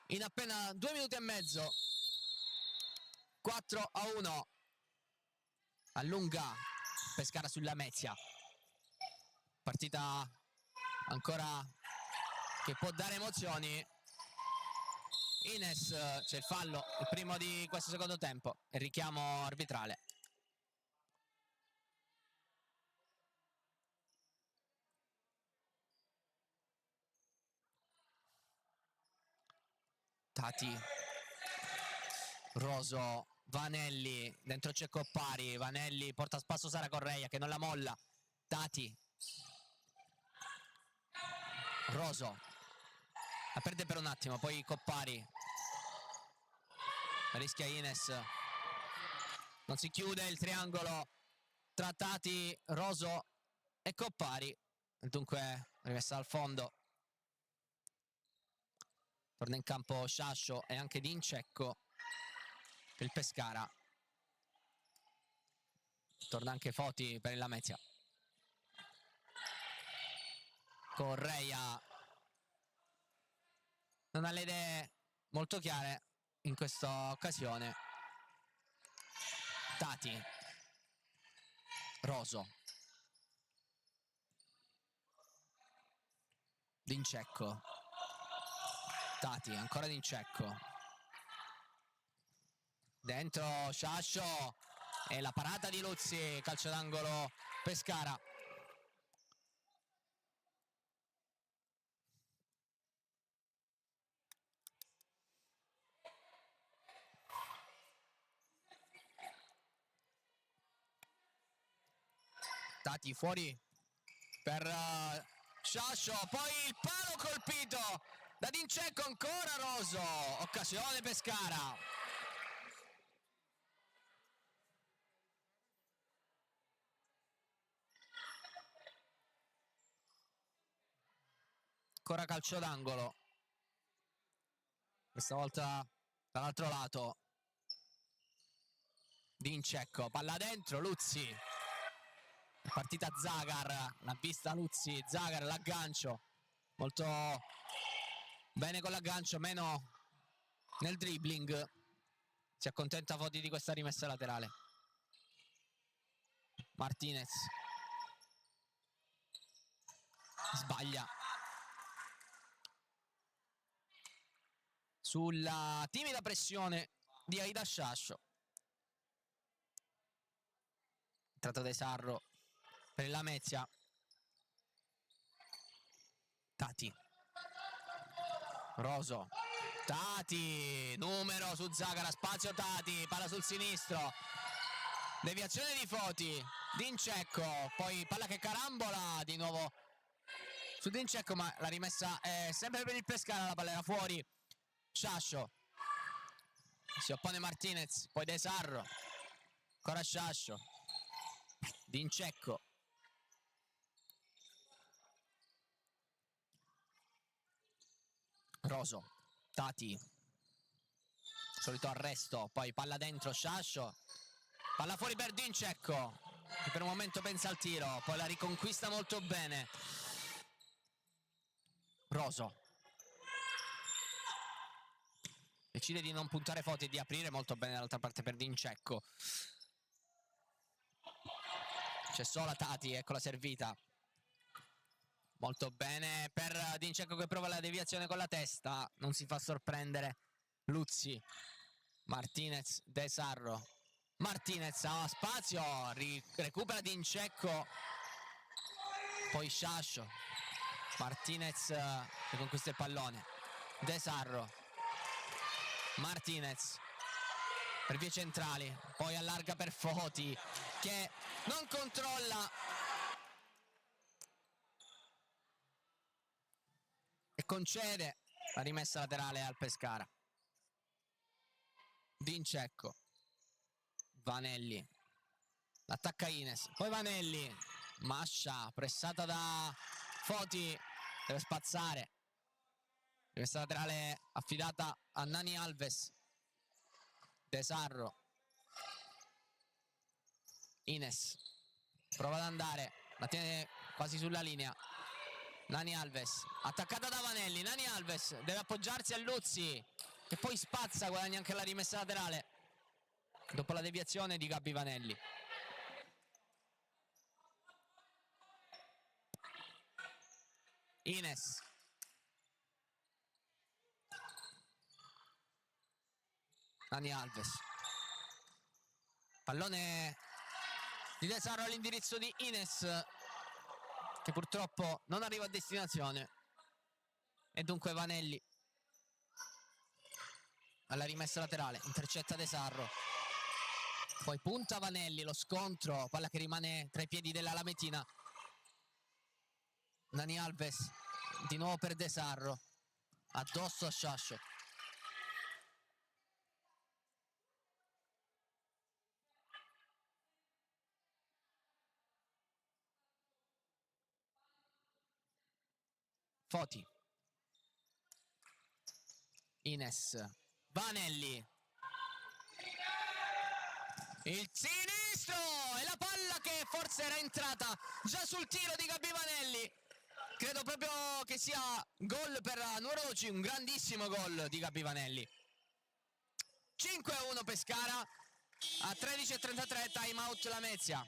in appena 2 minuti e mezzo. 4-1, allunga Pescara sulla Mezia. Partita ancora che può dare emozioni. Ines, c'è il fallo, il primo di questo secondo tempo, e richiamo arbitrale. Tati, Roso, Vanelli, dentro c'è Coppari, Vanelli porta a spasso Sara Correia che non la molla. Tati, Roso, la perde per un attimo, poi Coppari, rischia Ines, non si chiude il triangolo tra Tati, Roso e Coppari, dunque rimessa al fondo. Torna in campo Sciascio e anche Dincecco per il Pescara. Torna anche Foti per il Lamezia. Correia non ha le idee molto chiare in questa occasione. Tati, Roso, Dincecco, Tati, ancora Dincecco, dentro Sciascio e la parata di Luzzi, calcio d'angolo Pescara. Tati fuori per Sciascio, poi il palo colpito da Dincecco, ancora Roso, occasione Pescara. Ancora calcio d'angolo, questa volta dall'altro lato. Dincecco, palla dentro, Luzzi. Partita Zagar, l'ha vista Luzzi, Zagar l'aggancio, molto bene con l'aggancio, meno nel dribbling. Si accontenta Foti di questa rimessa laterale. Martinez sbaglia sulla timida pressione di Aida Sciascio. Tratta De Sarro per il Lamezia. Tati, Roso, Tati, numero su Zagara, spazio Tati, palla sul sinistro, deviazione di Foti, Dincecco, poi palla che carambola di nuovo su Dincecco, ma la rimessa è sempre per il Pescara, la palla era fuori. Sciascio, si oppone Martinez, poi De Sarro, ancora Sciascio, Dincecco, Roso, Tati, solito arresto, poi palla dentro Sciascio, palla fuori per Dincecco che per un momento pensa al tiro, poi la riconquista molto bene. Roso decide di non puntare Foti e di aprire molto bene dall'altra parte per Dincecco. C'è sola Tati, ecco la servita. Molto bene per Dincecco che prova la deviazione con la testa, non si fa sorprendere Luzzi. Martinez, De Sarro, Martinez ha spazio, recupera Dincecco, poi Sciascio, Martinez che conquista il pallone, De Sarro, Martinez per vie centrali, poi allarga per Foti che non controlla e concede la rimessa laterale al Pescara. Dincecco, Vanelli, attacca Ines, poi Vanelli, Mascia pressata da Foti, deve spazzare, questa laterale affidata a Nani Alves. De Sarro, Ines prova ad andare, la tiene quasi sulla linea. Nani Alves, attaccata da Vanelli, Nani Alves deve appoggiarsi a Luzzi che poi spazza, guadagna anche la rimessa laterale dopo la deviazione di Gabby Vanelli. Ines, Nani Alves, pallone di De Sarro all'indirizzo di Ines che purtroppo non arriva a destinazione, e dunque Vanelli alla rimessa laterale, intercetta De Sarro, poi punta Vanelli, lo scontro, palla che rimane tra i piedi della Lametina. Nani Alves di nuovo per De Sarro, addosso a Sciascio. Foti, Ines, Vanelli, il sinistro e la palla che forse era entrata già sul tiro di Gabby Vanelli. Credo proprio che sia gol per Nuoroci, un grandissimo gol di Gabby Vanelli. 5-1 Pescara, a 13:33 time out Lamezia.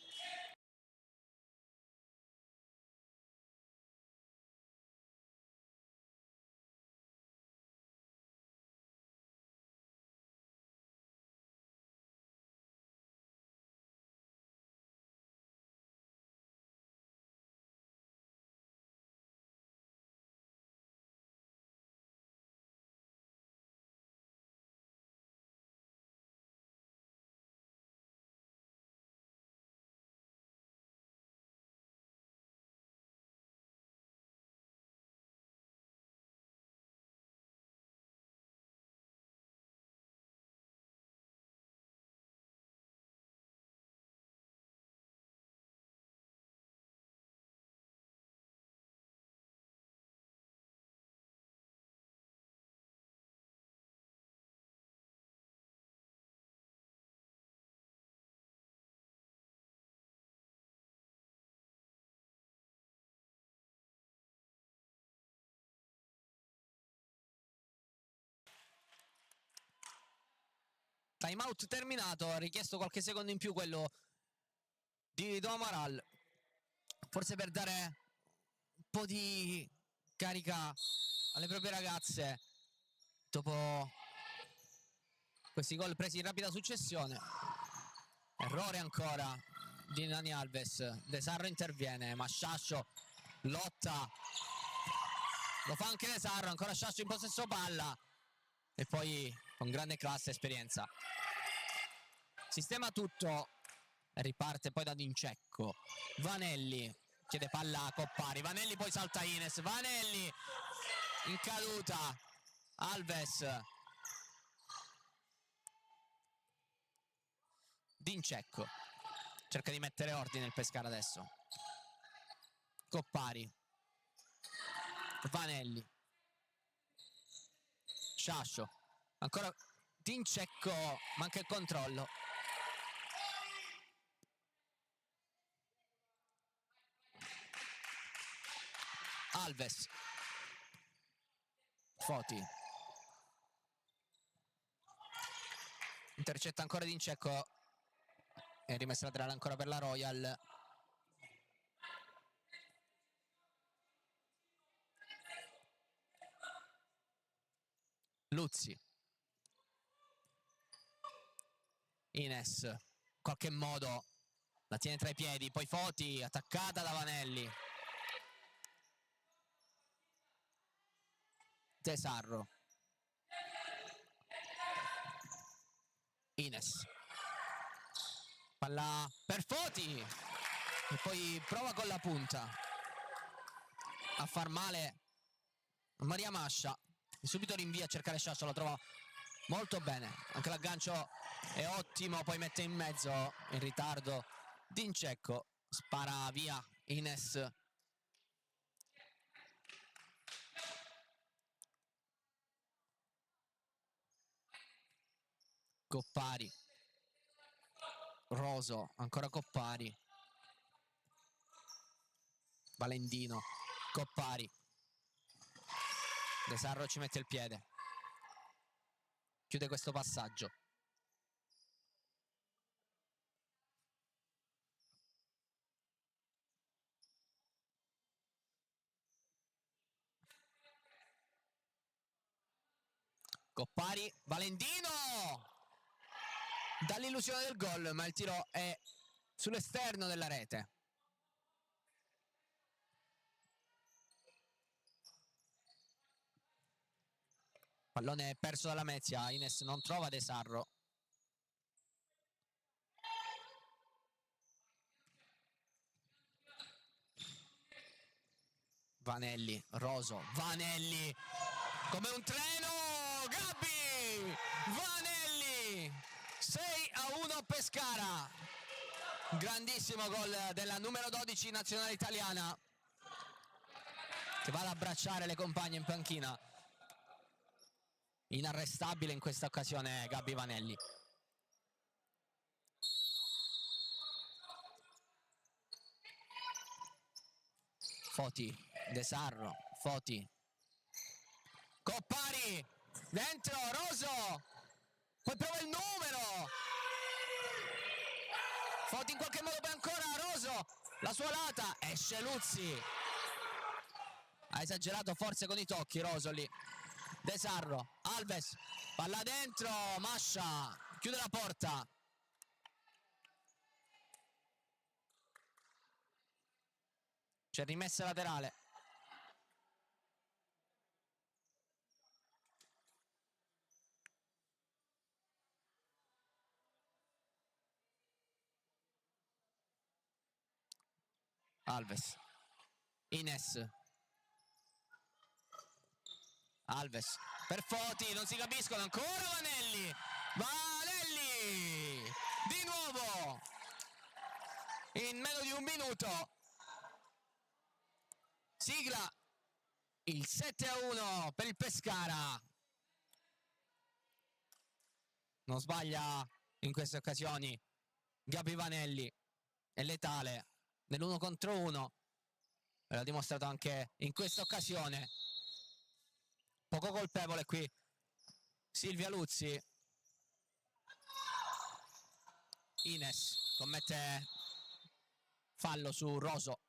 Time out terminato, ha richiesto qualche secondo in più quello di Don Amaral, forse per dare un po' di carica alle proprie ragazze dopo questi gol presi in rapida successione. Errore ancora di Nani Alves, De Sarro interviene, ma Sciascio lotta, lo fa anche De Sarro, ancora Sciascio in possesso palla e poi con grande classe e esperienza sistema tutto, riparte poi da Dincecco. Vanelli chiede palla a Coppari, Vanelli poi salta Ines, Vanelli in caduta, Alves, Dincecco cerca di mettere ordine il Pescara adesso, Coppari, Vanelli, Sciascio, ancora Dincecco, manca il controllo. Alves, Foti, intercetta ancora Dincecco e rimessa laterale ancora per la Royal. Luzzi, Ines, in qualche modo la tiene tra i piedi, poi Foti attaccata da Vanelli, De Sarro, Ines, palla per Foti e poi prova con la punta a far male Maria Mascia e subito rinvia a cercare Sciascio, lo trova molto bene, anche l'aggancio è ottimo, poi mette in mezzo in ritardo Dincecco spara via Ines. Coppari, Roso, ancora Coppari, Valentino, Coppari, De Sarro ci mette il piede, chiude questo passaggio. Coppari, Valentino! Dall'illusione del gol, ma il tiro è sull'esterno della rete. Pallone perso dalla Mezia, Ines non trova De Sarro. Vanelli, Roso, Vanelli come un treno, Gabbi! Vanelli! 6-1 Pescara. Grandissimo gol della numero 12 nazionale italiana, che va ad abbracciare le compagne in panchina. Inarrestabile in questa occasione Gabbi Vanelli. Foti, De Sarro, Foti, Coppari, dentro, Roso, poi prova il numero, Foti in qualche modo, poi ancora Roso, la sua lata, esce Luzzi, ha esagerato forse con i tocchi Roso lì. De Sarro, Alves, palla dentro, Mascia, chiude la porta. C'è rimessa laterale. Alves, Ines, Alves per Foti, non si capiscono, ancora Vanelli, Vanelli di nuovo in meno di un minuto sigla il 7-1 per il Pescara. Non sbaglia in queste occasioni Gabbi Vanelli, è letale nell'1 contro 1, l'ha dimostrato anche in questa occasione. Poco colpevole qui Silvia Luzzi. Ines commette fallo su Roso.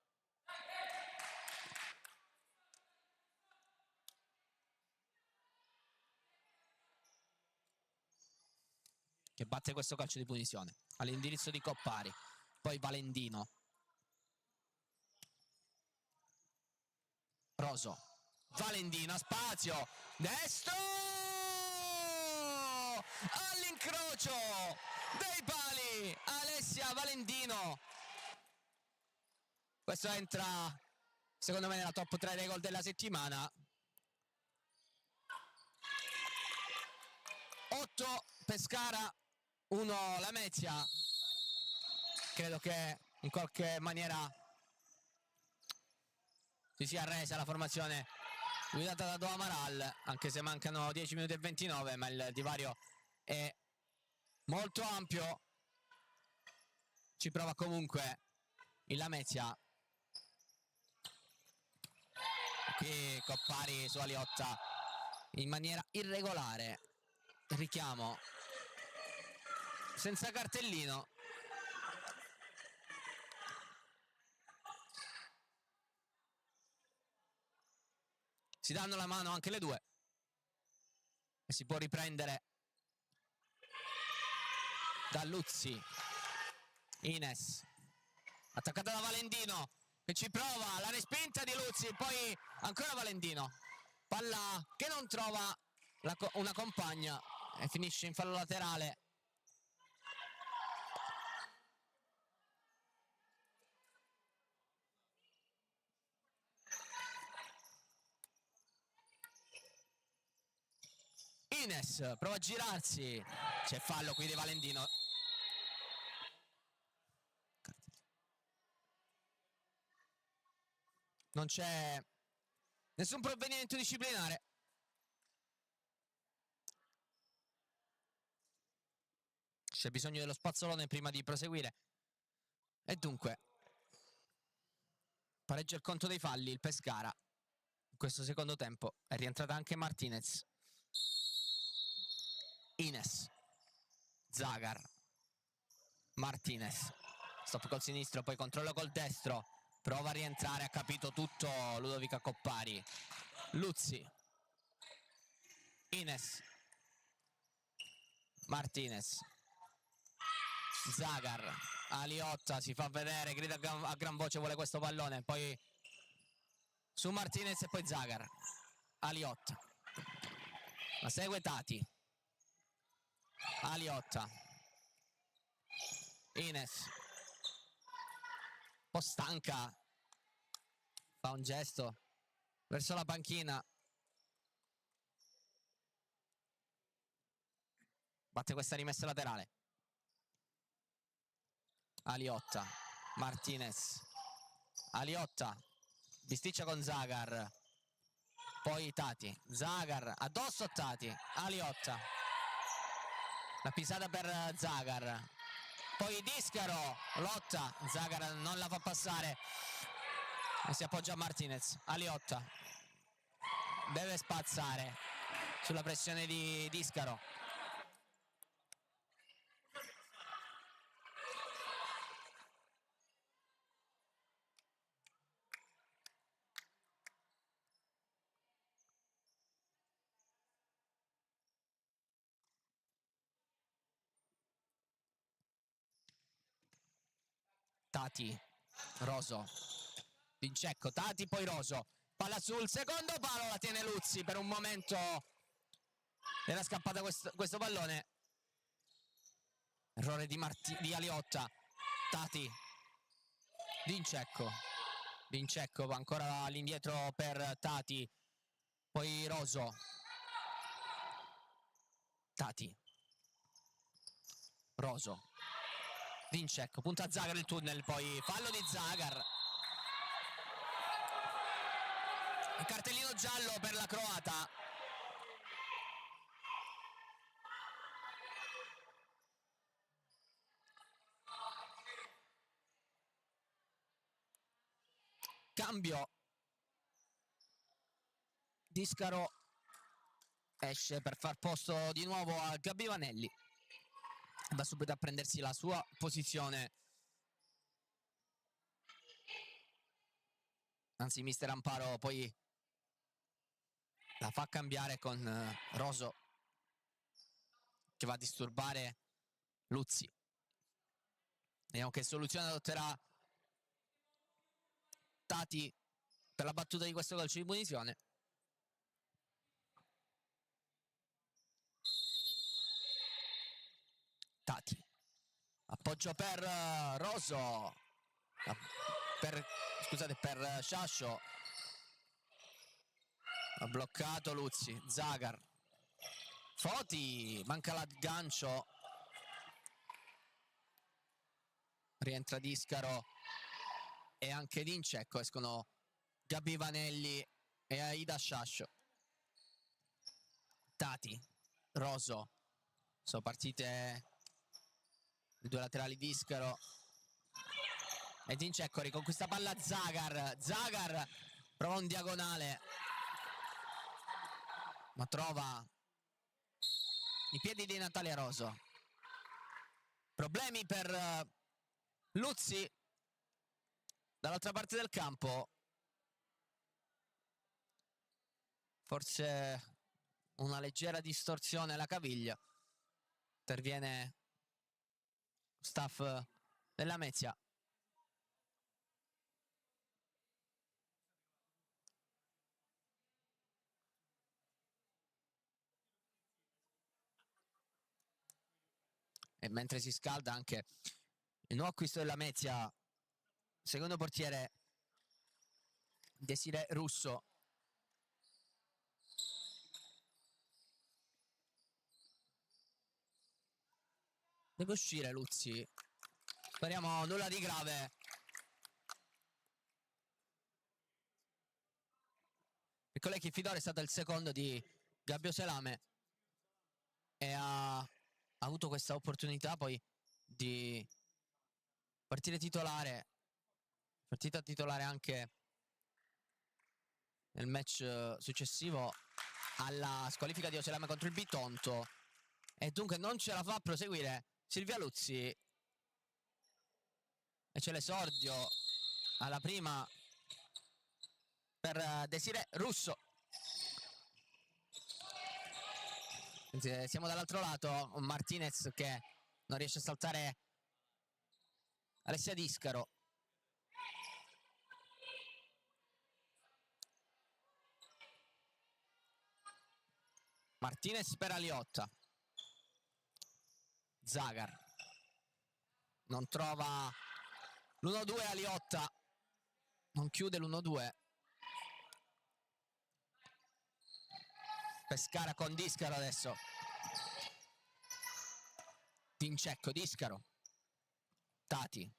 Che batte questo calcio di punizione all'indirizzo di Coppari. Poi Valentino, Roso, Valentino, spazio, destro, all'incrocio dei pali, Alessia Valentino. Questo entra secondo me nella top 3 dei gol della settimana. 8 Pescara, 1 Lamezia. Credo che in qualche maniera si sia resa la formazione guidata da Do Amaral, anche se mancano 10 minuti e 29, ma il divario è molto ampio. Ci prova comunque il Lamezia. Qui Coppari su Aliotta in maniera irregolare, richiamo senza cartellino. Si danno la mano anche le due e si può riprendere da Luzzi. Ines attaccata da Valentino che ci prova, la respinta di Luzzi, poi ancora Valentino, palla che non trova una compagna e finisce in fallo laterale. Ines prova a girarsi, c'è fallo qui di Valentino. Non c'è nessun provvedimento disciplinare. C'è bisogno dello spazzolone prima di proseguire. E dunque, pareggia il conto dei falli il Pescara. In questo secondo tempo è rientrata anche Martinez. Ines. Zagar. Martinez. Stop col sinistro, poi controllo col destro. Prova a rientrare, ha capito tutto Ludovica Coppari. Luzzi. Ines. Martinez. Zagar. Aliotta si fa vedere, grida a gran voce, vuole questo pallone. Poi su Martinez e poi Zagar. Aliotta. La segue Tati. Aliotta. Ines. Un po' stanca. Fa un gesto verso la panchina. Batte questa rimessa laterale. Aliotta. Martinez. Aliotta. Bisticcia con Zagar. Poi Tati. Zagar. Addosso a Tati. Aliotta. La pisata per Zagar. Poi Discaro. Lotta. Zagar non la fa passare. E si appoggia a Martinez. Aliotta. Deve spazzare sulla pressione di Discaro. Tati. Roso. Vincecco. Tati, poi Roso. Palla sul secondo palo, la tiene Luzzi. Per un momento era scappata questo pallone. Errore di Aliotta. Tati. Vincecco. Vincecco ancora all'indietro per Tati. Poi Roso. Tati. Roso. Vincecco. Punta Zagar il tunnel. Poi fallo di Zagar. Il cartellino giallo per la croata. Cambio. Discaro esce per far posto di nuovo a Gabby Vanelli. Va subito a prendersi la sua posizione. Anzi, mister Amparo poi la fa cambiare con Roso, che va a disturbare Luzzi. Vediamo che soluzione adotterà Tati per la battuta di questo calcio di punizione. Tati. Appoggio per Roso. Scusate, per Sciascio. Ha bloccato Luzzi. Zagar. Foti. Manca l'aggancio. Rientra Discaro. E anche Vincecco. Escono Gabby Vanelli e Aida Sciascio. Tati. Roso. Sono partite i due laterali Discaro. E Vincecco riconquista palla Zagar. Zagar prova un diagonale, ma trova i piedi di Natalia Roso. Problemi per Luzzi dall'altra parte del campo. Forse una leggera distorsione alla caviglia. Interviene staff della Lamezia. E mentre si scalda anche il nuovo acquisto della Lamezia, secondo portiere Desiree Russo. Deve uscire Luzzi. Speriamo nulla di grave. Niccolò Chifidore è stato il secondo di Gabbio Selame e ha avuto questa opportunità poi di partita titolare anche nel match successivo alla squalifica di Oselame contro il Bitonto, e dunque non ce la fa a proseguire Silvia Luzzi e c'è l'esordio alla prima per Desiree Russo. Siamo dall'altro lato, Martinez che non riesce a saltare Alessia Discaro. Martinez per Aliotta. Zagar non trova l'1-2, Aliotta non chiude l'1-2. Pescara con Discaro adesso. Tincecco, Discaro, Tati,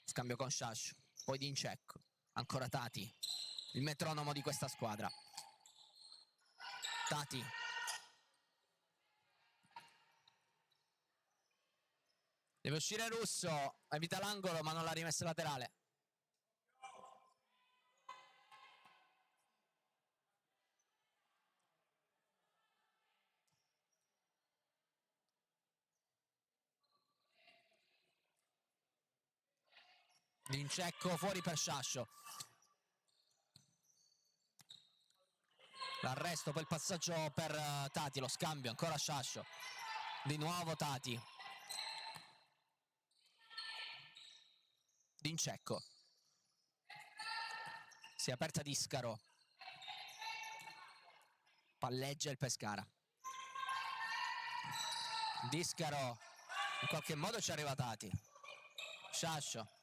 scambio con Sciascio, poi Tincecco, ancora Tati, il metronomo di questa squadra. Tati, deve uscire Russo, evita l'angolo ma non l'ha rimessa laterale. Tincecco fuori per Sciascio. L'arresto, poi il passaggio per Tati, lo scambio, ancora Sciascio. Di nuovo Tati. Tincecco. Si è aperta Discaro. Palleggia il Pescara. Discaro in qualche modo ci arriva Tati. Sciascio.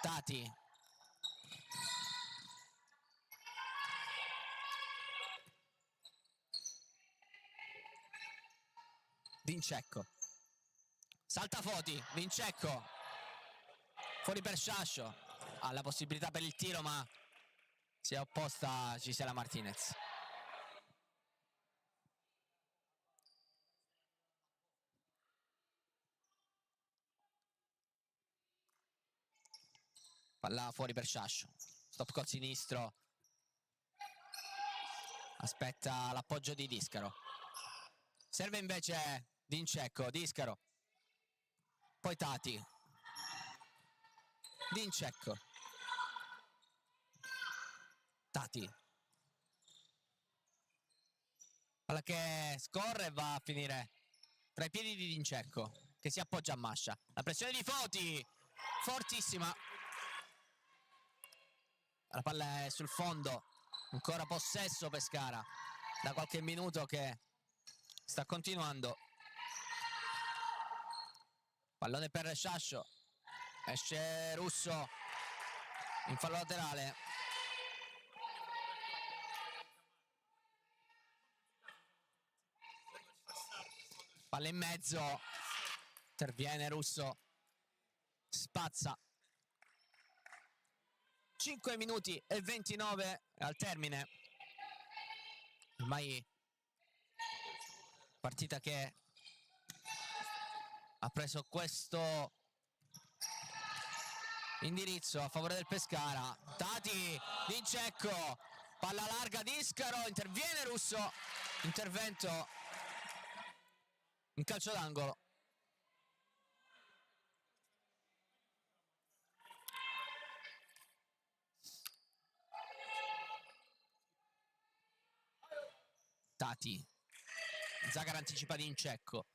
Tati. Tincecco. Salta Foti. Tincecco. Fuori per Sciascio. Ha la possibilità per il tiro ma si è opposta Gisela Martinez. Palla fuori per Sciascio. Stop col sinistro. Aspetta l'appoggio di Discaro. Serve invece Tincecco. Discaro. Poi Tati. Tincecco. Tati. Palla che scorre e va a finire tra i piedi di Tincecco, che si appoggia a Mascia. La pressione di Foti, fortissima. La palla è sul fondo, ancora possesso Pescara, da qualche minuto che sta continuando. Pallone per Sciascio, esce Russo in fallo laterale. Palla in mezzo, interviene Russo, spazza. 5 minuti e 29 al termine. Ormai partita che ha preso questo indirizzo a favore del Pescara. Tati, Tincecco, palla larga, Discaro, interviene Russo, intervento in calcio d'angolo. Tati, Zagar anticipa Tincecco.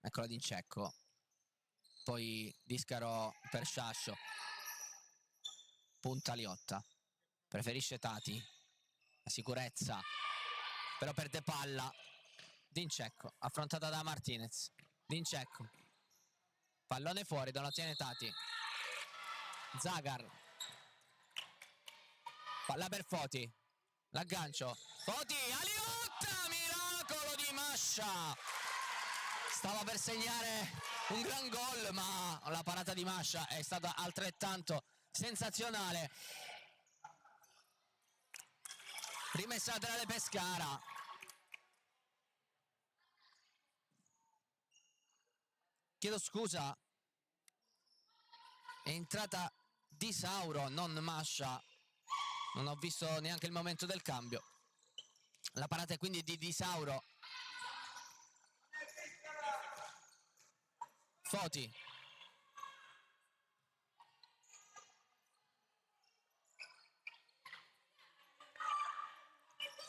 Eccola Tincecco. Poi Discaro per Sciascio. Punta Aliotta. Preferisce Tati. La sicurezza. Però perde palla. Tincecco, affrontata da Martinez. Tincecco. Pallone fuori, non lo tiene Tati. Zagar. Palla per Foti. L'aggancio. Foti, Aliotta, miracolo di Mascia. Stava per segnare un gran gol, ma la parata di Mascia è stata altrettanto sensazionale. Rimessa laterale Pescara. Chiedo scusa, è entrata Di Sauro, non Mascia. Non ho visto neanche il momento del cambio. La parata è quindi di Di Sauro. Foti.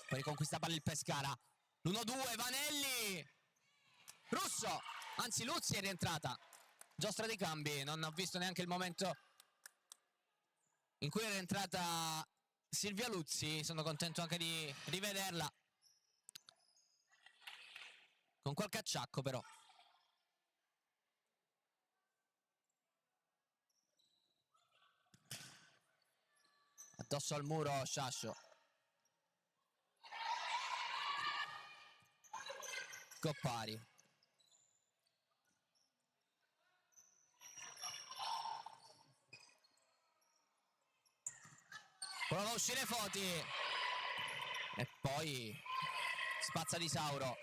Poi riconquista palla il Pescara. L'1-2, Vanelli. Russo, anzi Luzzi è rientrata. Giostra dei cambi, non ho visto neanche il momento in cui è rientrata Silvia Luzzi. Sono contento anche di rivederla. Con qualche acciacco però. Addosso al muro Sciascio. Coppari. Prova a uscire Foti. E poi spazza Di Sauro.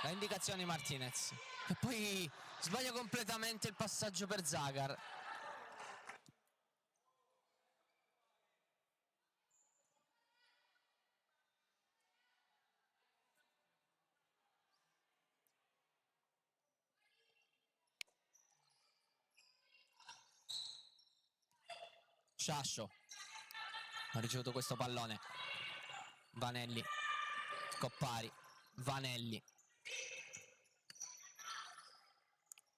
La indicazione di Martinez. E poi sbaglia completamente il passaggio per Zagar. Sciascio ha ricevuto questo pallone. Vanelli. Coppari. Vanelli.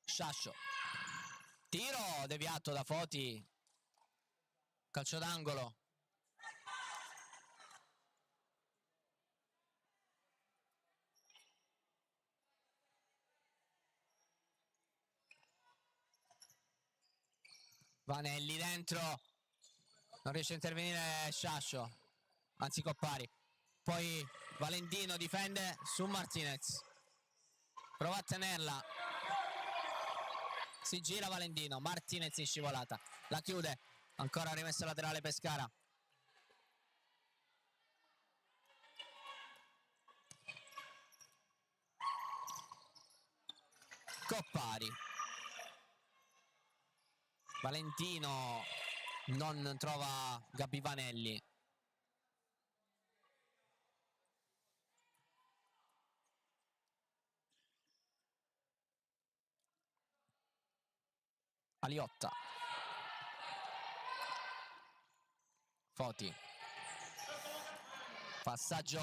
Sciascio. Tiro deviato da Foti. Calcio d'angolo. Vanelli dentro. Non riesce a intervenire Sciascio. Anzi Coppari. Poi Valentino difende su Martinez. Prova a tenerla. Si gira Valentino. Martinez in scivolata. La chiude. Ancora rimessa laterale Pescara. Coppari. Valentino non trova Gabbi Vanelli. Aliotta. Foti. Passaggio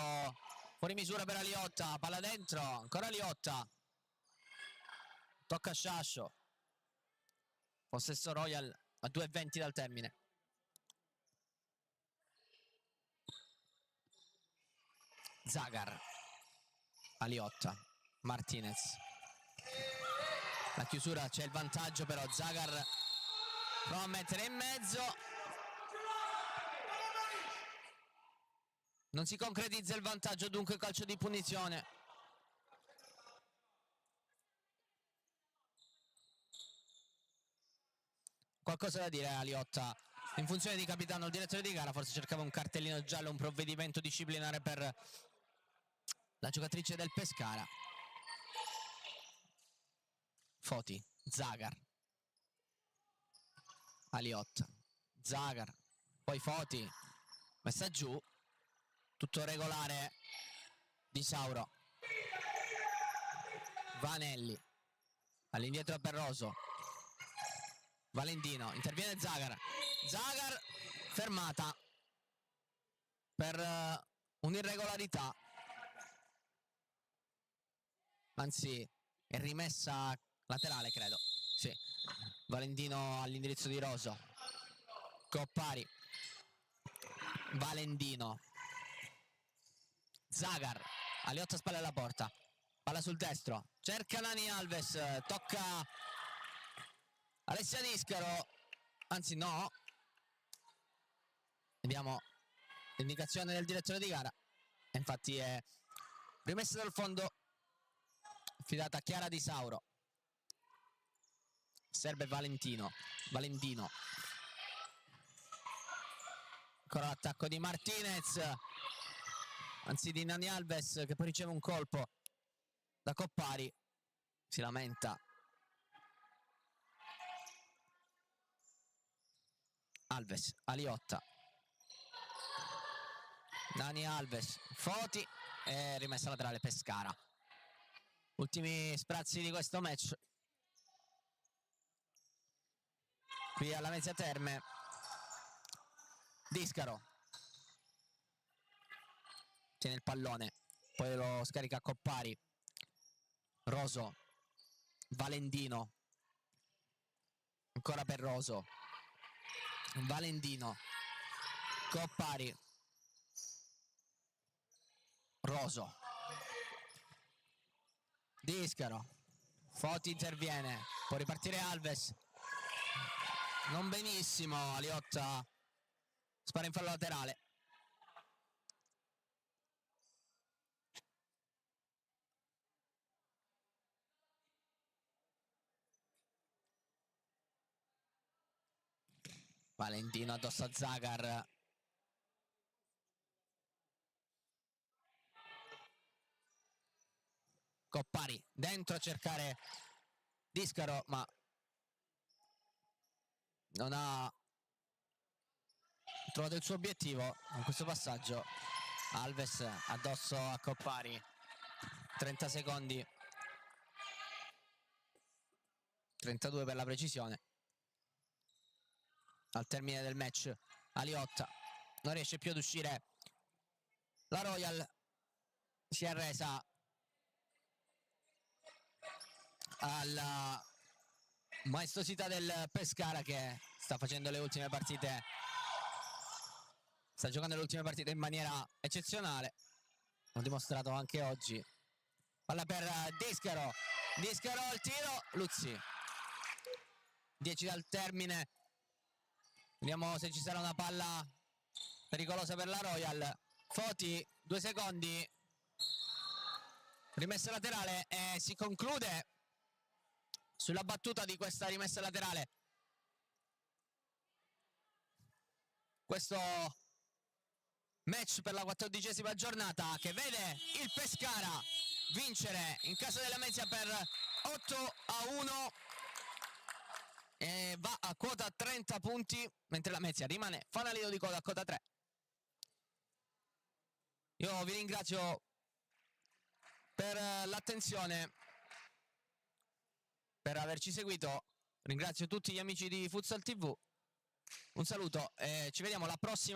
fuori misura per Aliotta. Palla dentro. Ancora Aliotta. Tocca a Sciascio. Possesso Royal a 2:20 dal termine. Zagar. Aliotta. Martinez. La chiusura, c'è il vantaggio però. Zagar prova a mettere in mezzo. Non si concretizza il vantaggio, dunque calcio di punizione. Qualcosa da dire Aliotta. In funzione di capitano, il direttore di gara forse cercava un cartellino giallo, un provvedimento disciplinare per la giocatrice del Pescara. Foti. Zagar. Aliotta. Zagar. Poi Foti. Messa giù. Tutto regolare. Di Sauro. Vanelli. All'indietro a Perroso. Valentino. Interviene Zagar. Zagar fermata per un'irregolarità. Anzi, è rimessa laterale, credo. Sì. Valentino all'indirizzo di Roso. Coppari. Valentino. Zagar, Aliotta spalle alla porta, palla sul destro, cerca Dani Alves, tocca Alessia Discaro, anzi no, vediamo l'indicazione del direttore di gara, infatti è rimessa dal fondo, affidata a Chiara Di Sauro. Serve Valentino, ancora l'attacco di Martinez, anzi di Dani Alves, che poi riceve un colpo da Coppari, si lamenta Alves, Aliotta, Dani Alves, Foti e rimessa laterale Pescara. Ultimi sprazzi di questo match qui alla Lamezia Terme. Discaro tiene il pallone, poi lo scarica a Coppari, Roso, Valentino, ancora per Roso, Valentino, Coppari, Roso, Discaro, Foti interviene, può ripartire Alves, non benissimo, Aliotta spara in fallo laterale. Valentino addosso a Zagar, Coppari dentro a cercare Discaro, ma non ha trovato il suo obiettivo con questo passaggio. Alves addosso a Coppari, 30 secondi, 32 per la precisione al termine del match. Aliotta non riesce più ad uscire, la Royal si è arresa alla maestosità del Pescara, che sta facendo le ultime partite, sta giocando le ultime partite in maniera eccezionale, l'ho dimostrato anche oggi. Palla per Discaro, Discaro al tiro, Luzzi, 10 dal termine, vediamo se ci sarà una palla pericolosa per la Royal. Foti, 2 secondi, rimessa laterale e si conclude sulla battuta di questa rimessa laterale questo match per la 14ª giornata, che vede il Pescara vincere in casa della Lamezia per 8-1 e va a quota 30 punti, mentre la Lamezia rimane fanalino di coda a quota 3. Io vi ringrazio per l'attenzione, per averci seguito, ringrazio tutti gli amici di Futsal TV, un saluto e ci vediamo alla prossima.